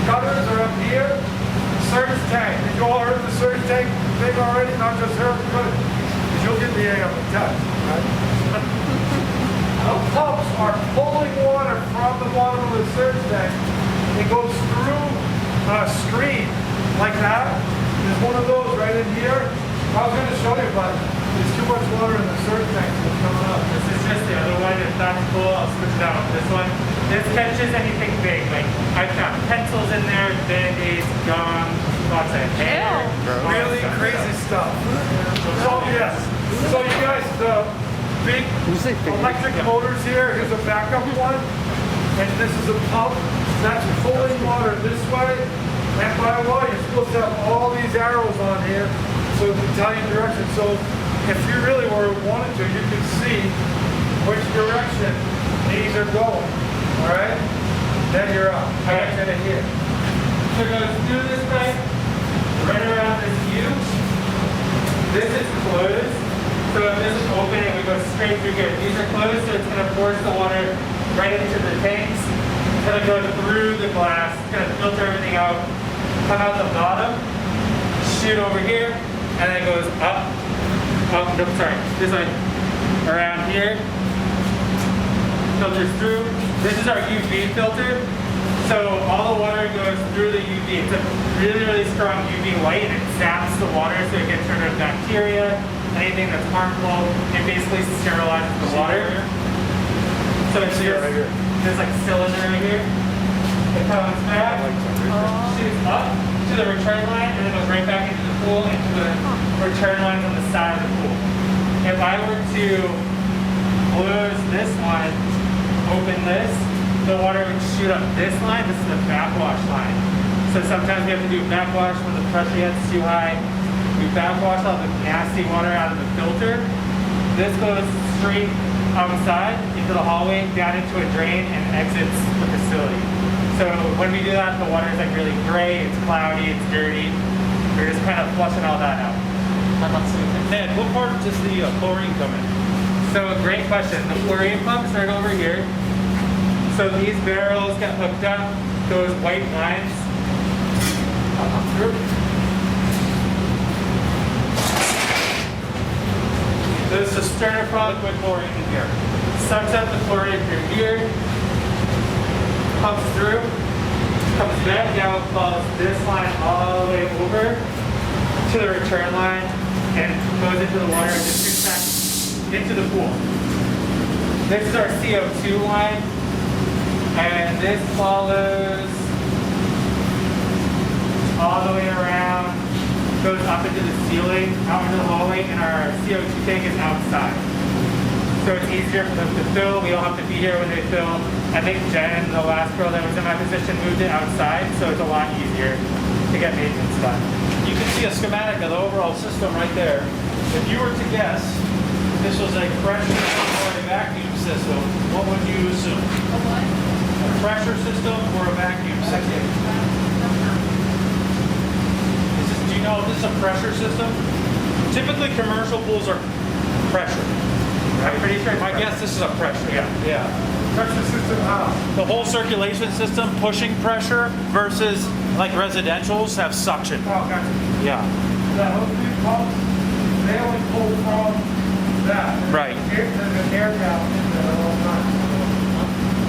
gutters are up here. Surge tank. Did you all heard of the surge tank thing already? Not just heard, good. Because you'll get the A on the test, right? The pumps are pulling water from the bottom of the surge tank. It goes through a screen like that. There's one of those right in here. I was going to show you, but there's too much water in the surge tank, so it's coming up. This is just the other one. If that's cool, I'll switch it out. This one. This catches anything big. Like I've got pencils in there, band-aids, gum, lots of hair. Really crazy stuff. So yes. So you guys, the big electric motors here. Here's a backup one, and this is a pump that's pulling water this way. And by law, you're supposed to have all these arrows on here, so it can tell you direction. So if you really wanted to, you could see which direction these are going. All right. Then you're up. Okay. Right in here. So it goes through this pipe, right around this U. This is closed. So if this is open, it would go straight through here. These are closed, so it's going to force the water right into the tanks. It's going to go through the glass. It's going to filter everything out, come out the bottom, shoot over here, and then it goes up. Oh, no, sorry. This way. Around here. Filters through. This is our UV filter. So all the water goes through the UV. It's a really, really strong UV light, and it zaps the water so it gets rid of bacteria, anything that's harmful. It basically sterilizes the water. So it's just, there's like a cylinder right here. It comes back, shoots up to the return line, and then goes right back into the pool, into the return lines on the side of the pool. If I were to close this one, open this, the water would shoot up this line. This is the backwash line. So sometimes we have to do backwash when the pressure gets too high. We backwash all the nasty water out of the filter. This goes straight outside into the hallway, down into a drain, and exits the facility. So when we do that, the water is like really gray, it's cloudy, it's dirty. We're just kind of flushing all that out. Ned, what part does the chlorine come in? So great question. The chlorine pump's right over here. So these barrels get hooked up, those white lines up through. There's a cisterna pump with chlorine in here. Sucks up the chlorine through here, pumps through, comes back down, follows this line all the way over to the return line, and goes into the water and just shoots back into the pool. This is our CO2 line. And this follows all the way around, goes up into the ceiling, out into the hallway, and our CO2 tank is outside. So it's easier for them to fill. We don't have to be here when they fill. I think Jen, the last girl that was in my position, moved it outside, so it's a lot easier to get maintenance done. You can see a schematic of the overall system right there. If you were to guess, this was a pressure or a vacuum system, what would you assume? A pressure system or a vacuum system? Do you know if this is a pressure system? Typically commercial pools are pressure. I'm pretty sure. My guess this is a pressure. Yeah. Pressure system how? The whole circulation system pushing pressure versus like residentials have suction. Oh, gotcha. Yeah. Those big pumps, they only pull from that. Right. There's an air valve in there at all times.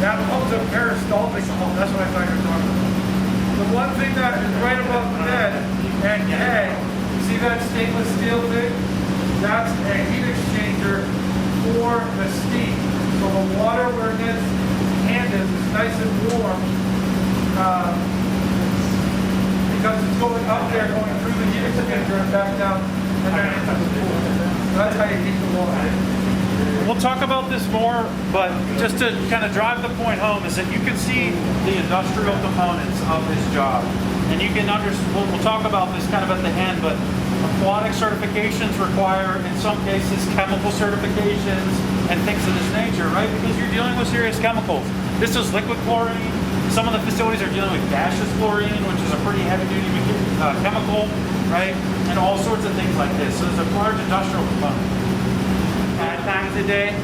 That pump's a peristaltic pump. That's what I thought you were talking about. The one thing that is right above Ned and Kay, you see that stainless steel thing? That's a heat exchanger for the steam. So the water where Ned's hand is nice and warm because it's going up there, going through the heat exchanger and back down and then into the pool. That's how you heat the water. We'll talk about this more, but just to kind of drive the point home is that you can see the industrial components of this job. And you can we'll talk about this kind of at the end, but aquatic certifications require, in some cases, chemical certifications and things of this nature, right? Because you're dealing with serious chemicals. This is liquid chlorine. Some of the facilities are dealing with gaseous chlorine, which is a pretty heavy-duty chemical, right? And all sorts of things like this. So there's a large industrial component. 5 times a day.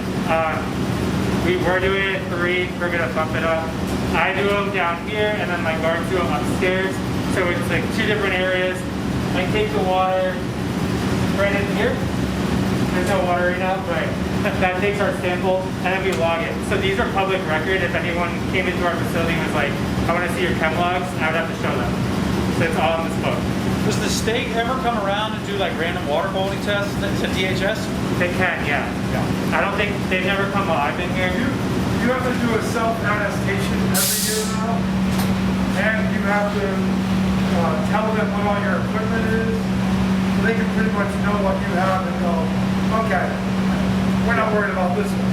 We're doing it 3. We're gonna bump it up. I do them down here, and then my guards do them upstairs. So it's like 2 different areas. I take the water right in here. There's no water right now, but that takes our sample, and then we log it. So these are public record. If anyone came into our facility and was like, I want to see your chem logs, I would have to show them. So it's all in this book. Does the state ever come around and do like random water quality tests at DHS? They can, yeah. I don't think, they've never come while I've been here. You have to do a self-attestation every year now, and you have to tell them what all your equipment is, so they can pretty much know what you have and go, okay, we're not worried about this one.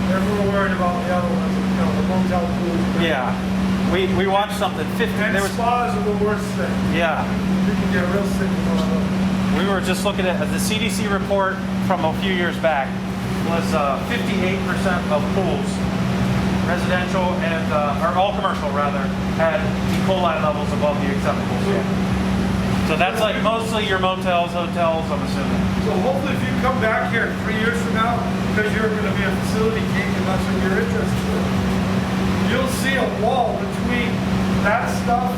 They're more worried about the other ones, you know, the motel pools. Yeah. We watched something. 50. And spas are the worst thing. Yeah. You can get real sick with one of those. We were just looking at the CDC report from a few years back. Was 58% of pools, residential and or all commercial rather, had E. coli levels above the acceptable standard. So that's like mostly your motels, hotels, I'm assuming. So hopefully if you come back here 3 years from now, because you're going to be a facility geek and that's what you're interested in, you'll see a wall between that stuff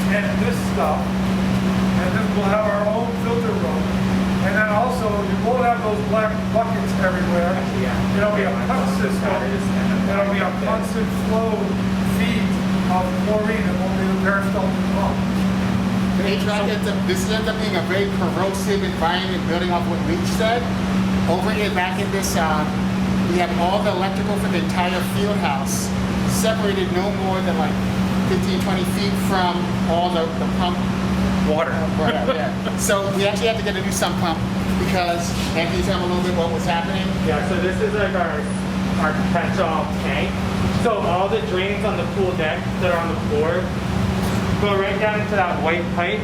and this stuff, and then we'll have our own filter room. And then also, you won't have those black buckets everywhere. It'll be a pump system. It'll be a constant flow feed of chlorine. It won't be the peristaltic pump. This ends up being a very corrosive environment, building off what Leach said. Over here, back in this, we have all the electrical for the entire field house separated no more than like 15, 20 feet from all the pump Water. Yeah. So we actually have to get a new sump pump because, and can you tell me a little bit what was happening? Yeah, so this is like our potential tank. So all the drains on the pool deck that are on the floor go right down into that white pipe,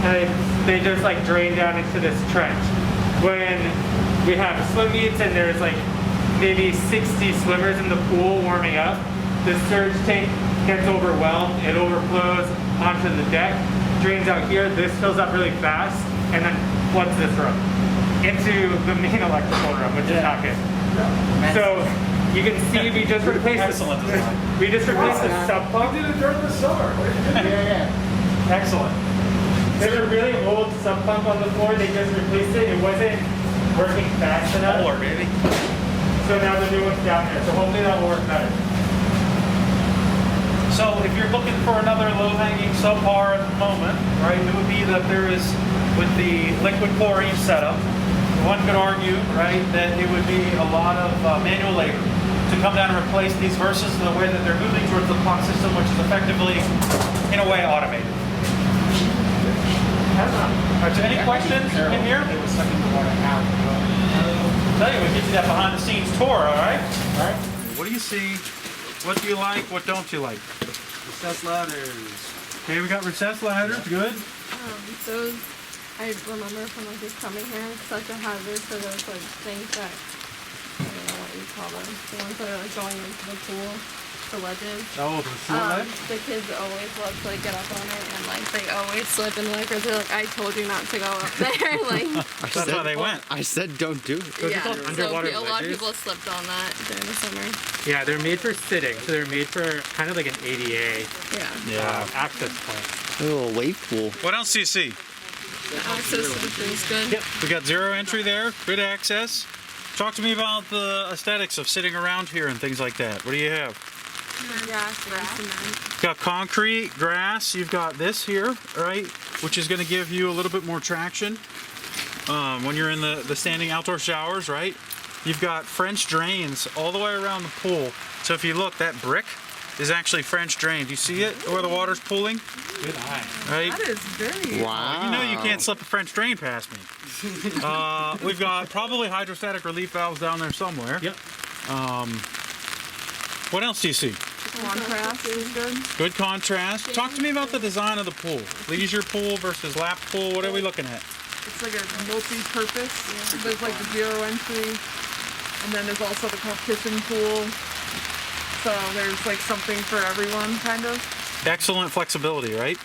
and they just like drain down into this trench. When we have swim meets and there's like maybe 60 swimmers in the pool warming up, the surge tank gets overwhelmed, it overflows onto the deck, drains out here, this fills up really fast, and then floods this room into the main electrical room, which is not good. So you can see we just replaced the sub pump. We did it during the summer. Excellent. There's a really old sub pump on the floor, they just replaced it. It wasn't working fast enough. Solar, baby. So now the new one's down there, so hopefully that will work better. So if you're looking for another low-hanging subpar at the moment, right, it would be that there is, with the liquid chlorine setup, one could argue, right, that it would be a lot of manual labor to come down and replace these versus the way that they're moving towards the pump system, which is effectively, in a way, automated. Right, so any questions in here? It was sucking the water out. Tell you, we'll get you that behind-the-scenes tour, all right? All right. What do you see? What do you like? What don't you like? Recessed ladders. Okay, we got recessed ladders. Good. Those, I remember from like just coming here, such a hazard for those like things that, I don't know what you call them, the ones that are like going into the pool, the ledges. Oh, the short ledge? The kids always love to like get up on it and like they always slip and the lifeguards are like, I told you not to go up there. Like, That's how they went. I said don't do it. yeah, so underwater a lot of ledges? people slipped on that during the summer. Yeah, they're made for sitting, so they're made for kind of like an ADA Yeah. access point. A little wave pool. What else do you see? The access to the pool is good. Yep. We got zero entry there. Good access. Talk to me about the aesthetics of sitting around here and things like that. What do you have? Grass. Got concrete, grass. You've got this here, right, which is going to give you a little bit more traction when you're in the standing outdoor showers, right? You've got French drains all the way around the pool. So if you look, that brick is actually French drained. You see it where the water's pooling? Good eye. Right? That is very. Wow. You know you can't slip a French drain past me. We've got probably hydrostatic relief valves down there somewhere. Yep. What else do you see? Contrast is good. Good contrast. Talk to me about the design of the pool. Leisure pool versus lap pool. What are we looking at? It's like a multi-purpose. There's like the zero entry, and then there's also the competition pool. So there's like something for everyone, kind of. Excellent flexibility, right?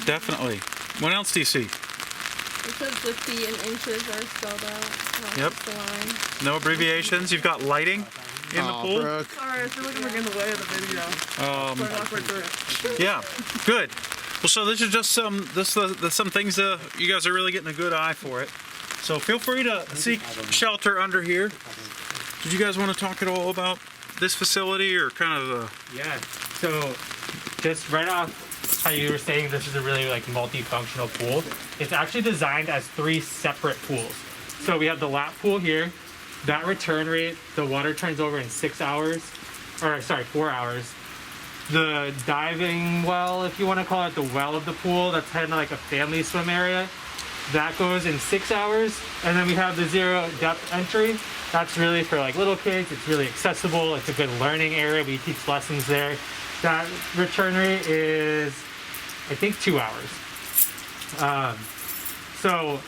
Definitely. What else do you see? It says the feet and inches are spelled out. Not Yep. just the line. No abbreviations. You've got lighting in the pool. Brooke. Sorry, I feel like I'm like in the way of the video. So I walk right through it. Yeah, good. Well, so this is just some things you guys are really getting a good eye for it. So feel free to seek shelter under here. Did you guys want to talk at all about this facility or kind of Yeah. So just right off how you were saying this is a really like multifunctional pool. It's actually designed as 3 separate pools. So we have the lap pool here. That return rate, the water turns over in 6 hours, or sorry, 4 hours. The diving well, if you want to call it the well of the pool, that's kind of like a family swim area. That goes in 6 hours. And then we have the zero depth entry. That's really for like little kids. It's really accessible. It's a good learning area. We teach lessons there. That return rate is, I think, 2 hours. So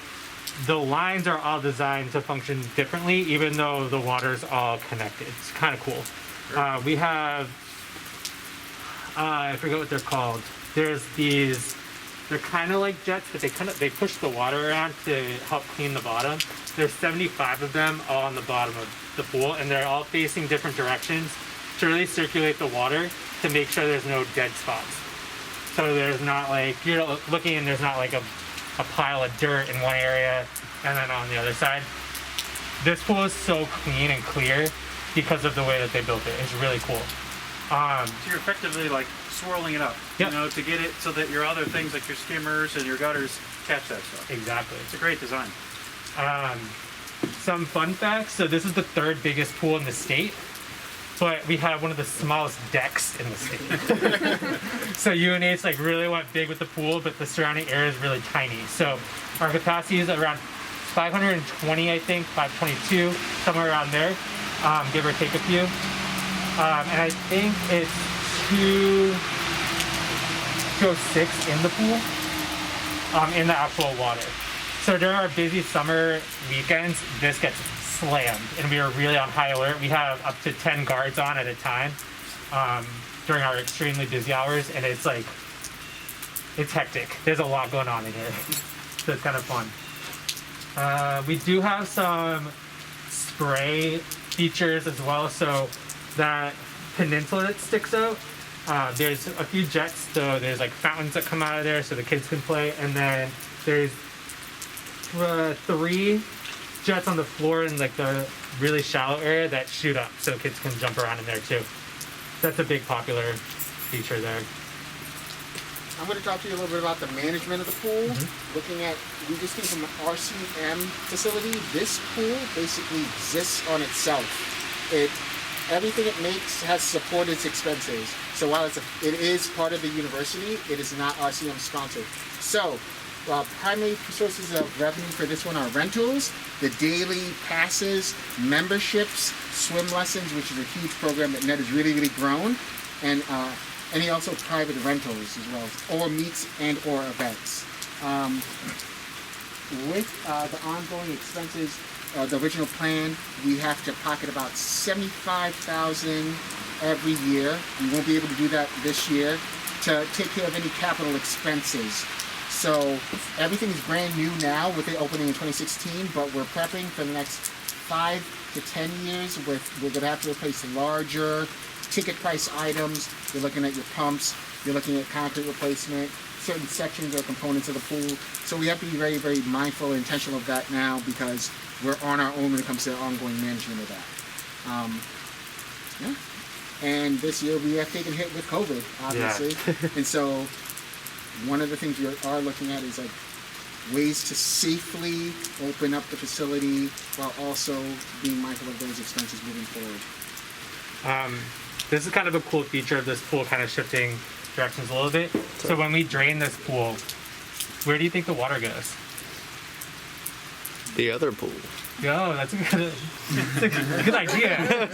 the lines are all designed to function differently, even though the water's all connected. It's kind of cool. We have, I forget what they're called. There's these, they're kind of like jets, but they push the water around to help clean the bottom. There's 75 of them all on the bottom of the pool, and they're all facing different directions to really circulate the water to make sure there's no dead spots. So there's not like, you're looking and there's not like a pile of dirt in one area and then on the other side. This pool is so clean and clear because of the way that they built it. It's really cool. So you're effectively like swirling it up, Yep. you know, to get it so that your other things like your skimmers and your gutters catch that stuff. Exactly. It's a great design. Some fun facts. So this is the 3rd biggest pool in the state, but we have one of the smallest decks in the state. So UNH like really went big with the pool, but the surrounding area is really tiny. So our capacity is around 520, I think, 522, somewhere around there, give or take a few. And I think it's 206 in the pool, in the actual water. So during our busy summer weekends, this gets slammed, and we are really on high alert. We have up to 10 guards on at a time during our extremely busy hours, and it's like, it's hectic. There's a lot going on in here, so it's kind of fun. We do have some spray features as well, so that peninsula that sticks out, there's a few jets, so there's like fountains that come out of there so the kids can play, and then there's 3 jets on the floor in like the really shallow area that shoot up so kids can jump around in there too. That's a big popular feature there. I'm going to talk to you a little bit about the management of the pool. Looking at, we just came from the RCM facility. This pool basically exists on itself. Everything it makes has supported its expenses. So while it is part of the university, it is not RCM sponsored. So primary sources of revenue for this one are rentals, the daily passes, memberships, swim lessons, which is a huge program that Ned has really, really grown, and any also private rentals as well, or meets and or events. With the ongoing expenses, the original plan, we have to pocket about $75,000 every year. We won't be able to do that this year to take care of any capital expenses. So everything is brand new now with it opening in 2016, but we're prepping for the next 5 to 10 years. We're going to have to replace larger ticket price items. You're looking at your pumps, you're looking at concrete replacement, certain sections or components of the pool. So we have to be very, very mindful and intentional of that now because we're on our own when it comes to ongoing management of that. Yeah. And this year we have taken a hit with COVID, obviously. Yeah. And so one of the things we are looking at is like ways to safely open up the facility while also being mindful of those expenses moving forward. This is kind of a cool feature of this pool, kind of shifting directions a little bit. So when we drain this pool, where do you think the water goes? The other pool. Yo, that's a good idea.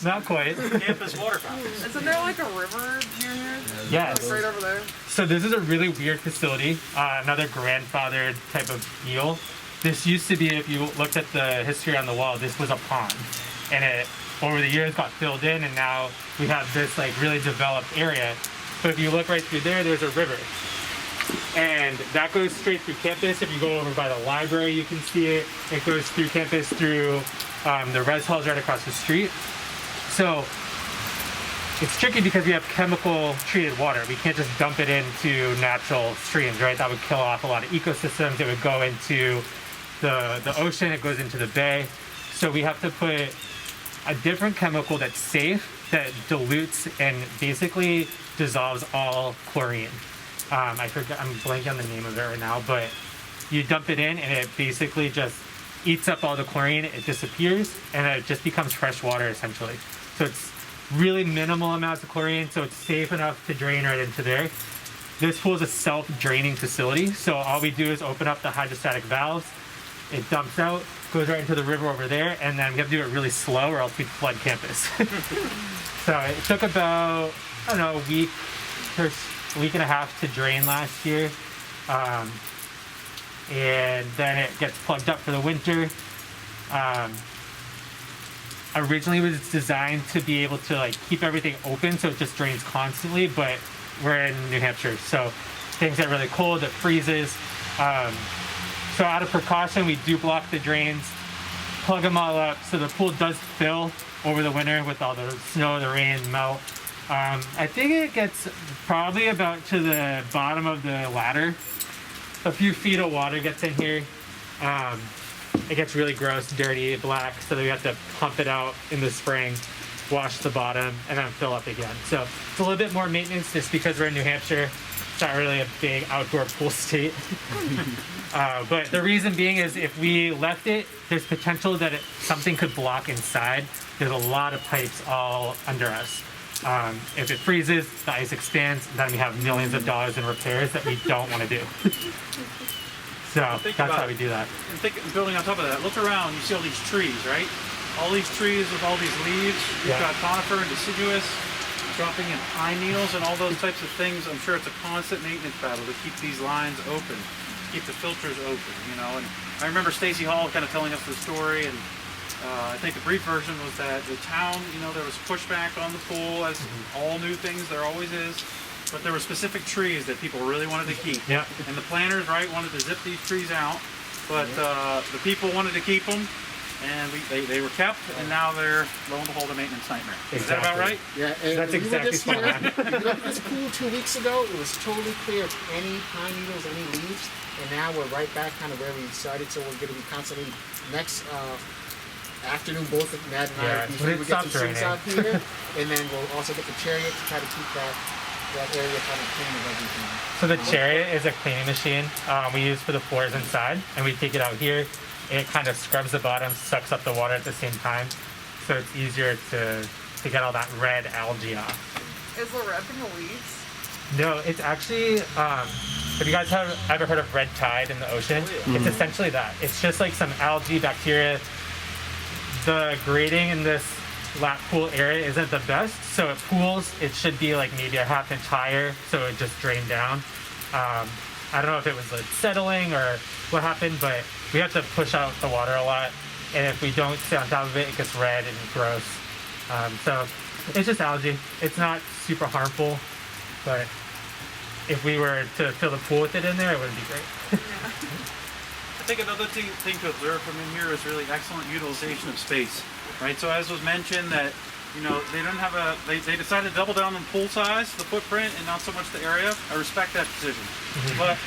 Not quite. Campus water fountains. Isn't there like a river near here? Yes. Like right over there. So this is a really weird facility, another grandfathered type of deal. This used to be, if you looked at the history on the wall, this was a pond. And it, over the years, got filled in, and now we have this like really developed area. But if you look right through there, there's a river. And that goes straight through campus. If you go over by the library, you can see it. It goes through campus through the res halls right across the street. So it's tricky because we have chemical treated water. We can't just dump it into natural streams, right? That would kill off a lot of ecosystems. It would go into the ocean. It goes into the bay. So we have to put a different chemical that's safe, that dilutes and basically dissolves all chlorine. I forget, I'm blanking on the name of it right now, but you dump it in and it basically just eats up all the chlorine, it disappears, and it just becomes fresh water essentially. So it's really minimal amounts of chlorine, so it's safe enough to drain right into there. This pool is a self-draining facility, so all we do is open up the hydrostatic valves, it dumps out, goes right into the river over there, and then we have to do it really slow or else we'd flood campus. So it took about, I don't know, a week and a half to drain last year. And then it gets plugged up for the winter. Originally it was designed to be able to like keep everything open so it just drains constantly, but we're in New Hampshire, so things get really cold, it freezes. So out of precaution, we do block the drains, plug them all up, so the pool does fill over the winter with all the snow, the rain, melt. I think it gets probably about to the bottom of the ladder. A few feet of water gets in here. It gets really gross, dirty, black, so then we have to pump it out in the spring, wash the bottom, and then fill up again. So it's a little bit more maintenance just because we're in New Hampshire. It's not really a big outdoor pool state. But the reason being is if we left it, there's potential that something could block inside. There's a lot of pipes all under us. If it freezes, the ice expands, then we have millions of dollars in repairs that we don't want to do. So that's how we do that. And building on top of that, look around, you see all these trees, right? All these trees with all these leaves. You've got conifer and deciduous, dropping in pine needles and all those types of things. I'm sure it's a constant maintenance battle to keep these lines open, keep the filters open, you know. And I remember Stacy Hall kind of telling us the story, and I think the brief version was that the town, you know, there was pushback on the pool, as all new things there always is, but there were specific trees that people really wanted to keep. Yeah. And the planners, right, wanted to zip these trees out, but the people wanted to keep them, and they were kept, and now they're, lo and behold, a maintenance nightmare. Is that about right? Yeah, and That's when you were exactly just spot here, on. you looked at this pool 2 weeks ago, it was totally clear of any pine needles, any leaves, and now we're right back kind of where we started, so we're going to be constantly next afternoon, both Ned and I, when it we get some stops things raining. out here, and then we'll also get the chariot to try to keep that area kind of clean of everything. So the chariot is a cleaning machine we use for the floors inside, and we take it out here. It kind of scrubs the bottom, sucks up the water at the same time, so it's easier to get all that red algae off. Is the red from the leaves? No, it's actually, have you guys ever heard of red tide in the ocean? It's essentially that. It's just like some algae, bacteria. The grading in this lap pool area isn't the best, so it pools. It should be like maybe a ½ inch higher, so it just drained down. I don't know if it was like settling or what happened, but we have to push out the water a lot, and if we don't stay on top of it, it gets red and gross. So it's just algae. It's not super harmful, but if we were to fill the pool with it in there, it would be great. I think another thing to observe from in here is really excellent utilization of space, right? So as was mentioned that, you know, they don't have they decided to double down on pool size, the footprint, and not so much the area. I respect that decision. But,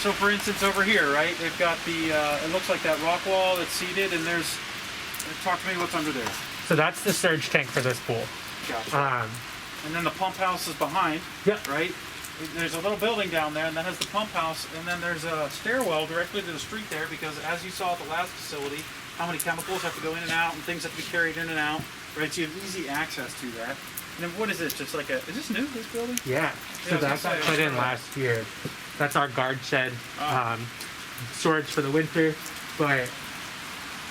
so for instance over here, right, they've got the, it looks like that rock wall that's seated, and there's, talk to me what's under there. So that's the surge tank for this pool. Gotcha. And then the pump house is behind, right? There's a little building down there, and that has the pump house, and then there's a stairwell directly to the street there, because as you saw at the last facility, how many chemicals have to go in and out, and things have to be carried in and out, right? So you have easy access to that. And then what is this? Just like is this new, this building? Yeah. So that got put in last year. That's our guard shed, storage for the winter. But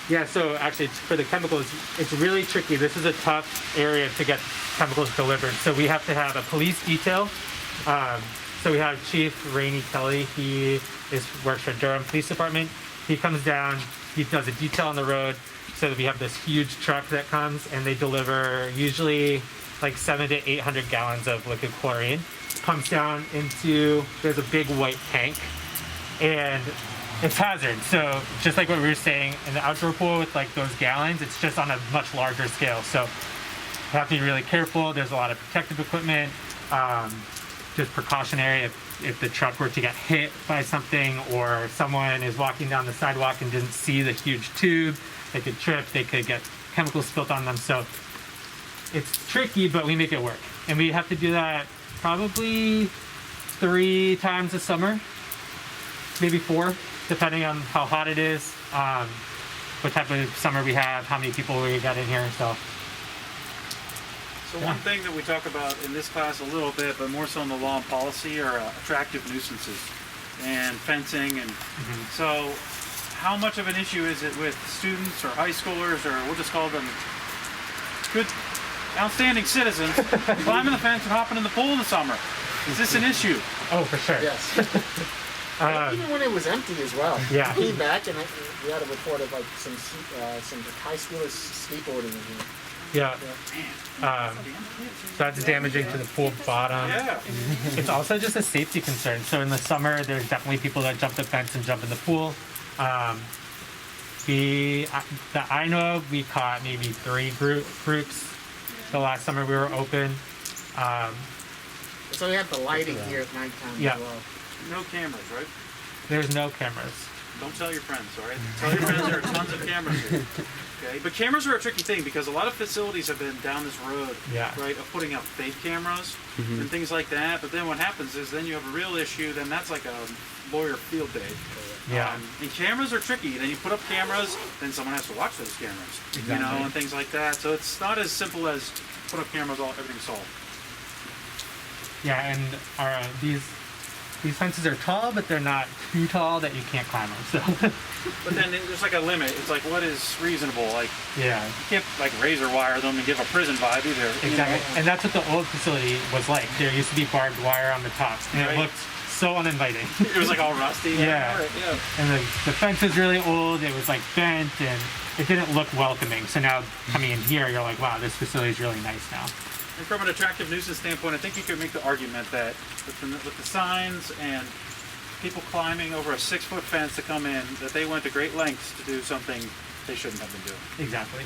Yeah, so actually for the chemicals, it's really tricky. This is a tough area to get chemicals delivered. So we have to have a police detail. So we have Chief Rainey Kelly. He works for Durham Police Department. He comes down, he does a detail on the road. So we have this huge truck that comes and they deliver usually like 700 to 800 gallons of liquid chlorine. Pumps down into, there's a big white tank. And it's hazard. So just like what we were saying in the outdoor pool with like those gallons, it's just on a much larger scale. So you have to be really careful. There's a lot of protective equipment, just precautionary if the truck were to get hit by something or someone is walking down the sidewalk and didn't see the huge tube, they could trip, they could get chemicals spilled on them. So it's tricky, but we make it work. And we have to do that probably 3 times a summer, maybe 4, depending on how hot it is, what type of summer we have, how many people we got in here. So one thing that we talk about in this class a little bit, but more so in the law and policy, are attractive nuisances and fencing. And so how much of an issue is it with students or high schoolers, or we'll just call them good, outstanding citizens, climbing the fence and hopping in the pool in the summer? Is this an issue? Oh, for sure. Yes. Even when it was empty as well. Yeah. We came back and we had a report of like some high schoolers skateboarding in here. Yeah. So that's damaging to the pool bottom. Yeah. It's also just a safety concern. So in the summer, there's definitely people that jump the fence and jump in the pool. That I know of, we caught maybe 3 groups the last summer we were open. So we have the lighting here at nighttime as well. No cameras, right? There's no cameras. Don't tell your friends, all right? Tell your friends there are tons of cameras here. Okay, but cameras are a tricky thing because a lot of facilities have been down this road, right, of putting up fake cameras and things like that. But then what happens is then you have a real issue. Then that's like a lawyer field day. Yeah. And cameras are tricky. Then you put up cameras, then someone has to watch those cameras, you know, and things like that. So it's not as simple as put up cameras, everything's solved. Yeah, and these fences are tall, but they're not too tall that you can't climb them. So. But then there's like a limit. It's like, what is reasonable? Like, yeah, you can't like razor wire them and give a prison vibe either. Exactly, you know? and that's what the old facility was like. There used to be barbed wire on the top, and it looked so uninviting. It was like all rusty. Yeah. Right, yeah. And the fence was really old. It was like bent, and it didn't look welcoming. So now coming in here, you're like, wow, this facility is really nice now. And from an attractive nuisance standpoint, I think you could make the argument that with the signs and people climbing over a 6-foot fence to come in, that they went to great lengths to do something they shouldn't have been doing. Exactly.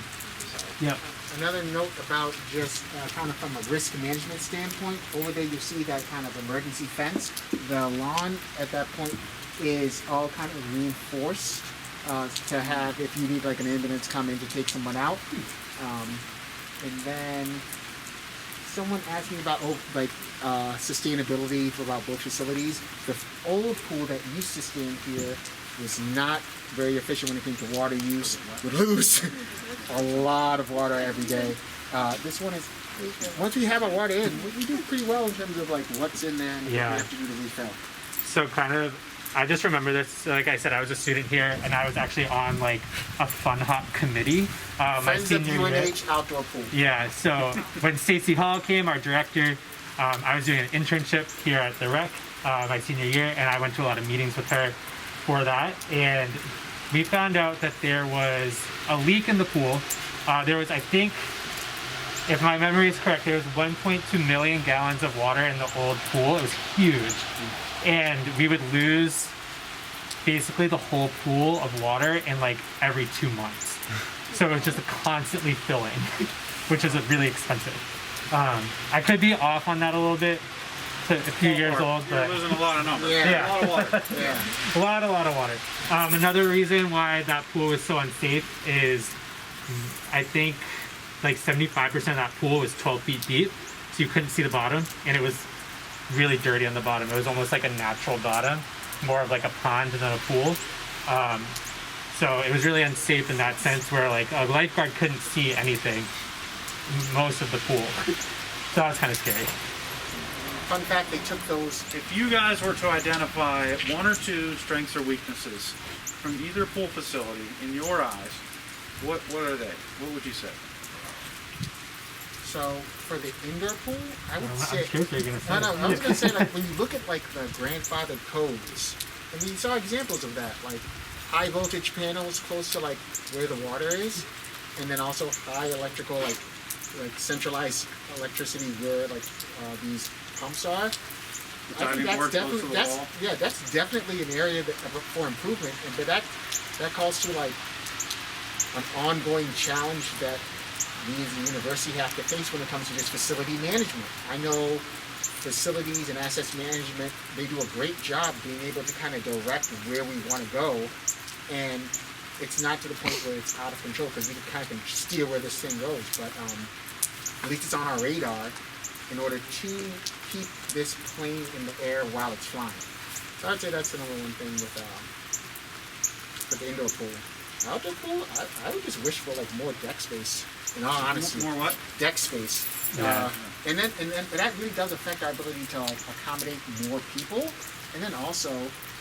So. Yep. Another note about just kind of from a risk management standpoint, over there you see that kind of emergency fence. The lawn at that point is all kind of reinforced to have, if you need like an ambulance come in to take someone out. And then someone asked me about sustainability about both facilities. The old pool that used to stand here was not very efficient when it came to water use. Would lose a lot of water every day. This one is, once we have our water in, we do pretty well in terms of like what's in there and what we have to do to refill. So kind of, I just remember this, like I said, I was a student here and I was actually on like a fun hop committee. My senior year. Outdoor pool. Yeah, so when Stacey Hall came, our director, I was doing an internship here at the rec my senior year, and I went to a lot of meetings with her for that. And we found out that there was a leak in the pool. There was, I think, if my memory is correct, there was 1.2 million gallons of water in the old pool. It was huge. And we would lose basically the whole pool of water in like every 2 months. So it was just constantly filling, which is really expensive. I could be off on that a little bit. It's a few years old, but you're losing a lot of numbers. Yeah. A lot of water. Yeah. a lot of water. Another reason why that pool was so unsafe is I think like 75% of that pool was 12 feet deep, so you couldn't see the bottom, and it was really dirty on the bottom. It was almost like a natural bottom, more of like a pond than a pool. So it was really unsafe in that sense, where like a lifeguard couldn't see anything most of the pool. So that was kind of scary. Fun fact, they took those. If you guys were to identify 1 or 2 strengths or weaknesses from either pool facility in your eyes, What are they? What would you say? So for the indoor pool, I would I'm say. sure they're gonna say. No, I was gonna say like when you look at like the grandfathered codes, and we saw examples of that, like high voltage panels close to like where the water is, and then also high electrical like centralized electricity where like these pumps are. I think that's definitely that's definitely an area that, for improvement, but that calls to like an ongoing challenge that we as a university have to face when it comes to just facility management. I know facilities and assets management, they do a great job being able to kind of direct where we want to go, and it's not to the point where it's out of control because we kind of can steer where this thing goes, but at least it's on our radar in order to keep this plane in the air while it's flying. So I'd say that's the number one thing with the indoor pool. Outdoor pool, I would just wish for like more deck space. In all honesty, More what? deck space. Yeah. And that really does affect our ability to like, accommodate more people, and then also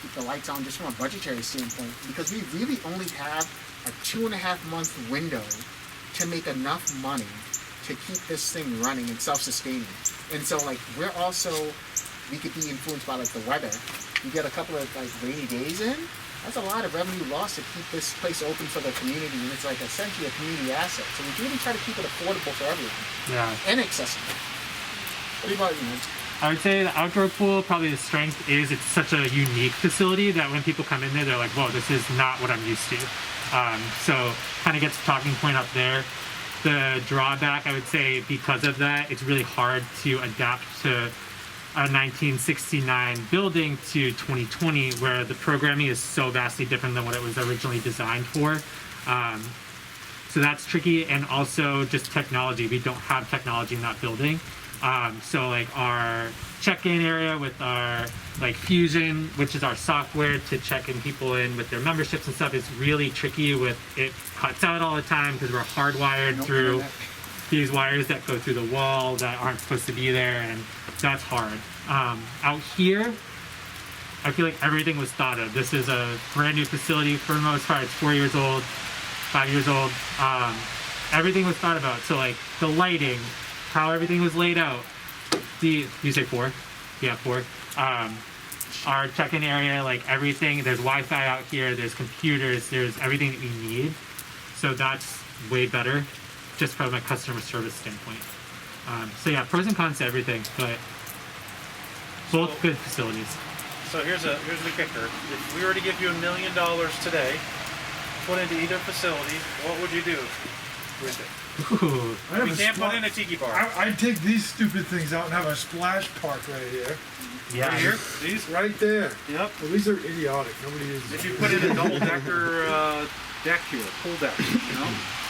keep the lights on just from a budgetary standpoint, because we really only have a 2.5 month window to make enough money to keep this thing running and self-sustaining. And so like we could be influenced by like the weather. You get a couple of like rainy days in, that's a lot of revenue lost to keep this place open for the community, and it's like essentially a community asset. So we really try to keep it affordable for everyone. Yeah. And accessible. What about you, man? I would say the outdoor pool, probably the strength is it's such a unique facility that when people come in there, they're like, whoa, this is not what I'm used to. So kind of gets a talking point up there. The drawback, I would say, because of that, it's really hard to adapt to a 1969 building to 2020, where the programming is so vastly different than what it was originally designed for. So that's tricky, and also just technology. We don't have technology in that building. So like our check-in area with our like Fusion, which is our software to check in people in with their memberships and stuff, is really tricky. With it cuts out all the time because we're hardwired through these wires that go through the wall that aren't supposed to be there, and that's hard. Out here, I feel like everything was thought of. This is a brand new facility for the most part. It's 4 years old, 5 years old. Everything was thought about. So like the lighting, how everything was laid out. You say 4? Yeah, 4. Our check-in area, like everything, there's Wi-Fi out here, there's computers, there's everything that we need. So that's way better, just from a customer service standpoint. So yeah, pros and cons to everything, but both good facilities. So here's the kicker. If we were to give you $1 million today, put into either facility, what would you do with it? Ooh. We can't put in a tiki bar. I'd take these stupid things out and have a splash park right here. Yeah. Right here? These? Right there. Yep. Well, these are idiotic. Nobody uses If them. you put in a double-decker deck here, pool deck, you know?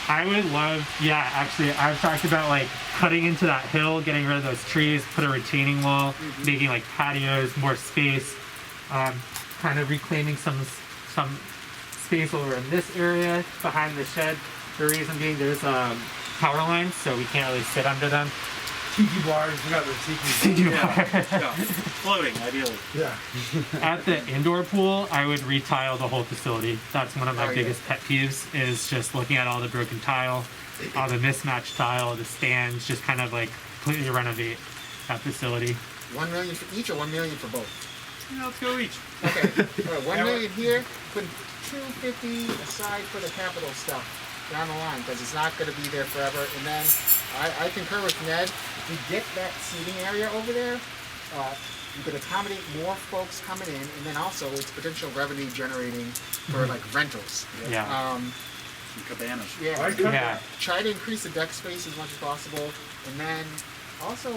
I would love, yeah, actually, I've talked about like cutting into that hill, getting rid of those trees, put a retaining wall, making like patios, more space, kind of reclaiming some space over in this area behind the shed. The reason being there's power lines, so we can't really sit under them. Tiki bars. We got the tiki bars. Yeah. Floating, ideally. Yeah. At the indoor pool, I would retile the whole facility. That's one of my biggest pet peeves, is just looking at all the broken tile, all the mismatched tile, the stands, just kind of like completely renovate that facility. $1 million for each or $1 million for both? Yeah, let's go each. Okay, $1 million here, put $250 aside for the capital stuff down the line, because it's not going to be there forever. And then I concur with Ned. If we get that seating area over there, you could accommodate more folks coming in, and then also it's potential revenue generating for like rentals. Yeah. Some cabanas. Yeah. Yeah. Try to increase the deck space as much as possible, and then also.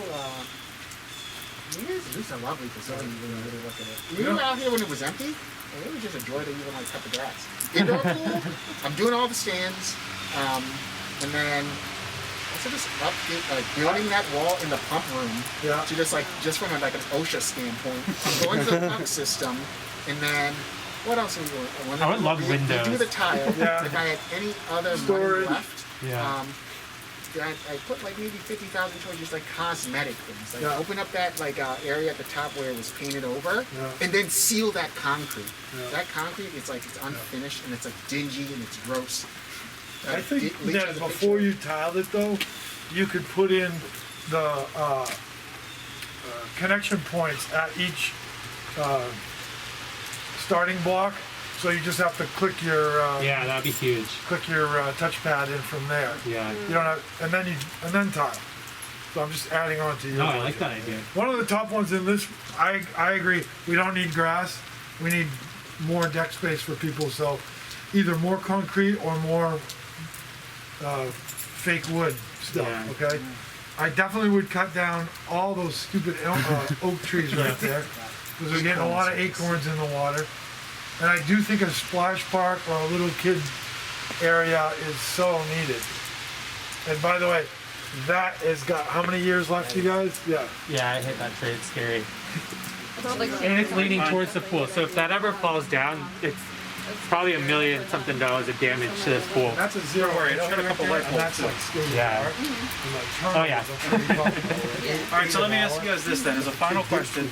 It's a lovely facility when you really look at it. We were out here when it was empty, and it was just a joy to even like cut the grass. Indoor pool, I'm doing all the stands, and then also just update, like building that wall in the pump room to just from an OSHA standpoint. I'm going to the pump system, and then what else are we doing? I would love windows. We do the tile. If I had any other money left, I put like maybe $50,000 towards just like cosmetic things. Like open up that like area at the top where it was painted over, and then seal that concrete. That concrete is like it's unfinished and it's like dingy and it's gross. I think Leach that has a before picture. you tiled it though, you could put in the connection points at each starting block. So you just have to click your Yeah, that'd be huge. touchpad in from there. Yeah. You don't have, and then tile. So I'm just adding on to your. No, I like that idea. One of the top ones in this, I agree. We don't need grass. We need more deck space for people. So either more concrete or more fake wood stuff. Yeah. Okay. I definitely would cut down all those stupid oak trees right there because we're getting a lot of acorns in the water. And I do think a splash park or a little kid area is so needed. And by the way, that has got how many years left, you guys? Yeah. Yeah, I hit that tree. It's scary. Like, And it's leaning towards the pool. So if that ever falls down, it's probably $1 million something dollars of damage to this pool. That's a zero. Don't worry, it's got a couple light and that's bulbs, like state Yeah. art. And like Oh, yeah. All right, so let me ask you guys this then, as a final question.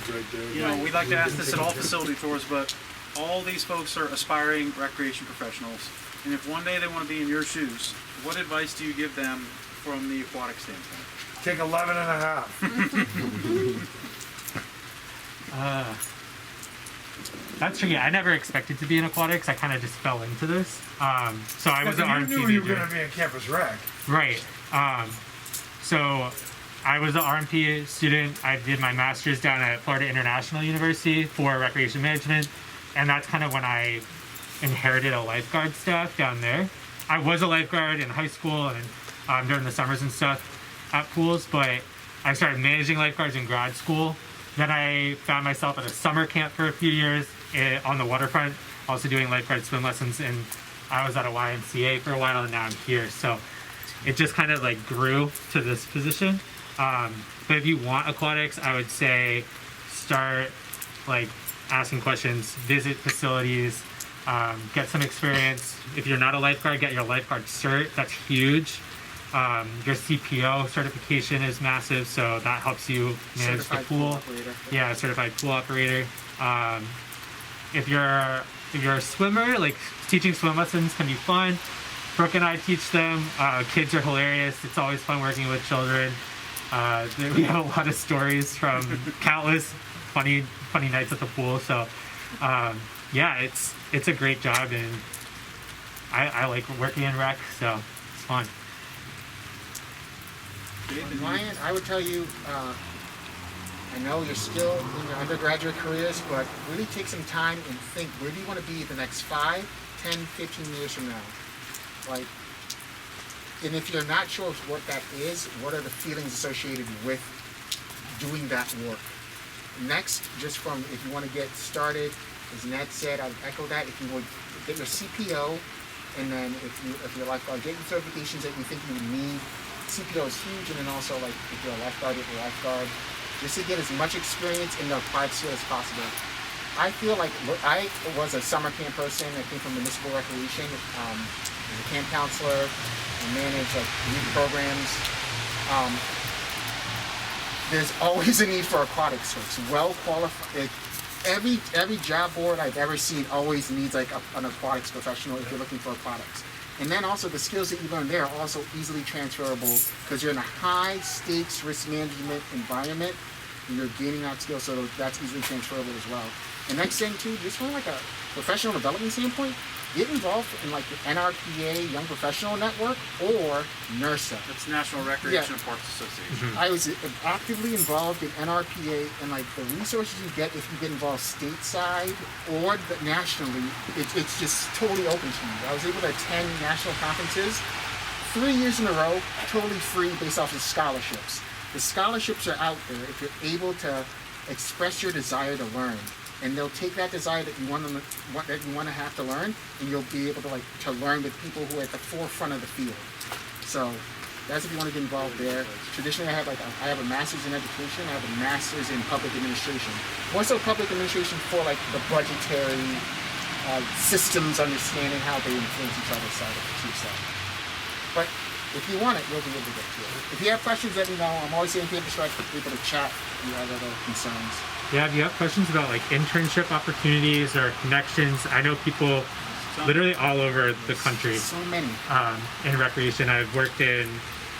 You know, we like to ask this at all facility tours, but all these folks are aspiring recreation professionals. And if one day they want to be in your shoes, what advice do you give them from the aquatic standpoint? Take 11 and a half. That's tricky. I never expected to be in aquatics. I kind of just fell into this. So I was an You RMP knew you were major. going to be in campus rec. Right. So I was an RMP student. I did my master's down at Florida International University for recreation management. And that's kind of when I inherited a lifeguard staff down there. I was a lifeguard in high school and during the summers and stuff at pools, but I started managing lifeguards in grad school. Then I found myself at a summer camp for a few years on the waterfront, also doing lifeguard swim lessons, and I was at a YMCA for a while, and now I'm here. So it just kind of like grew to this position. But if you want aquatics, I would say start like asking questions, visit facilities, get some experience. If you're not a lifeguard, get your lifeguard cert. That's huge. Your CPO certification is massive, so that helps you manage Certified the pool. pool operator. Yeah, certified pool operator. If you're a swimmer, like teaching swim lessons can be fun. Brooke and I teach them. Kids are hilarious. It's always fun working with children. We have a lot of stories from countless funny nights at the pool. So yeah, it's a great job, and I like working in rec, so it's fun. Ryan, I would tell you, I know you're still in your undergraduate careers, but really take some time and think, where do you want to be the next 5, 10, 15 years from now? Like, and if you're not sure what that is, what are the feelings associated with doing that work? Next, just from, if you want to get started, as Ned said, I would echo that, if you would get your CPO, and then if you're a lifeguard, get your certifications that you think you would need. CPO is huge, and then also like if you're a lifeguard, just to get as much experience in the applied field as possible. I feel like I was a summer camp person. I came from municipal recreation. As a camp counselor, I managed like youth programs. There's always a need for aquatics folks, well qualified. Every job board I've ever seen always needs like an aquatics professional if you're looking for aquatics. And then also the skills that you learn there are also easily transferable because you're in a high stakes risk management environment and you're gaining that skill, so that's easily transferable as well. And next thing too, just from like a professional development standpoint, get involved in like the NRPA Young Professional Network or NERSA. That's National Recreation and Parks Association. I was actively involved in NRPA, and like the resources you get if you get involved stateside or nationally, it's just totally open to you. I was able to attend national conferences 3 years in a row, totally free based off of scholarships. The scholarships are out there if you're able to express your desire to learn. And they'll take that desire that you want to have to learn, and you'll be able to learn with people who are at the forefront of the field. So that's if you want to get involved there. Traditionally, I have a master's in education. I have a master's in public administration. More so public administration for like the budgetary systems, understanding how they influence each other's side of the two sides. But if you want it, you'll be able to get to it. If you have questions, let me know. I'm always in campus rec for people to chat if you have other concerns. Yeah, if you have questions about like internship opportunities or connections, I know people literally all over the country So many. in recreation. I've worked in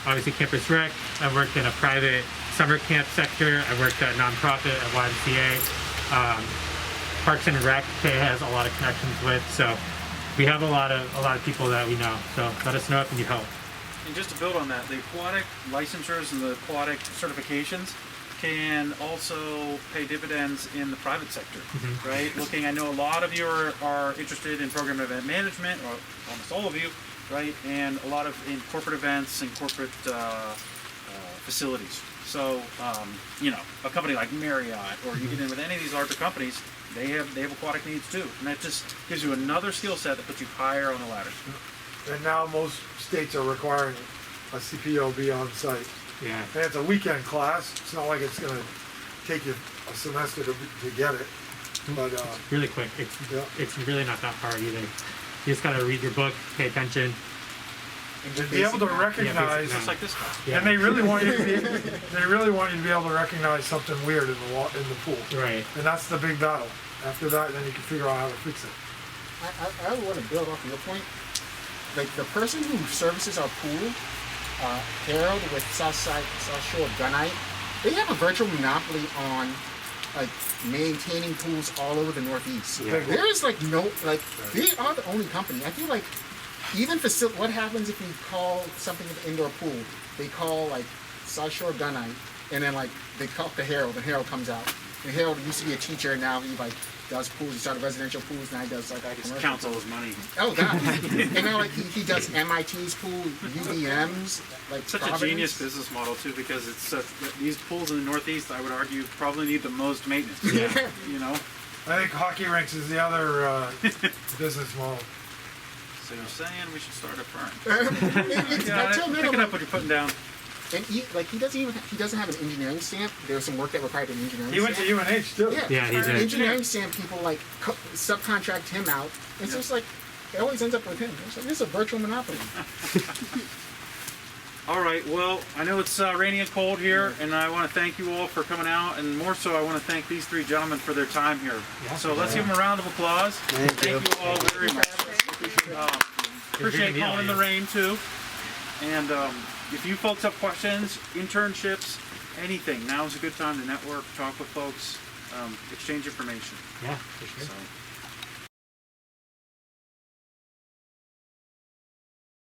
obviously campus rec. I've worked in a private summer camp sector. I've worked at nonprofit at YMCA. Parks and Rec Kay has a lot of connections with. So we have a lot of people that we know. So let us know if you need help. And just to build on that, the aquatic licensures and the aquatic certifications can also pay dividends in the private sector, right? I know a lot of you are interested in program event management, or almost all of you, right? And a lot of in corporate events and corporate facilities. So, a company like Marriott, or you get in with any of these larger companies, they have aquatic needs too, and that just gives you another skill set that puts you higher on the ladder. And now most states are requiring a CPO be on site. Yeah. And it's a weekend class. It's not like it's going to take you a semester to get it. But Really quick. It's really not that hard either. You just gotta read your book, pay attention. and be able to recognize, Just like this guy. Yeah. and they really want you to be able to recognize something weird in the pool. Right. And that's the big battle. After that, then you can figure out how to fix it. I want to build off of your point. Like the person who services our pool, Harold with South Shore Gunite, they have a virtual monopoly on like maintaining pools all over the Northeast. Yeah. There is like no, like they are the only company. I feel like even what happens if you call something an indoor pool? They call like South Shore Gunite, and then like they talk to Harold, and Harold comes out. And Harold used to be a teacher, and now he like does pools. He started residential pools, now he does like commercial. Counts all his money. Oh god! And now like he does MIT's pool, UVM's, like Such Providence. a genius business model too, because it's these pools in the Northeast, I would argue, probably need the most maintenance. Yeah. You know. I think hockey rinks is the other business model. So you're saying we should start a firm? Pick Pick it up what you're putting down. And he doesn't have an engineering stamp. There's some work that required an engineering He went stamp. to UNH too. Yeah, he did. Engineering stamp people like subcontract him out. It's just like it always ends up with him. It's like, this is a virtual monopoly. All right. Well, I know it's rainy and cold here, and I want to thank you all for coming out, and more so, I want to thank these three gentlemen for their time here. So let's give them a round of applause. Thank you all very much. Appreciate calling in the rain too. And if you folks have questions, internships, anything, now is a good time to network, talk with folks, exchange information. Yeah, for sure. So,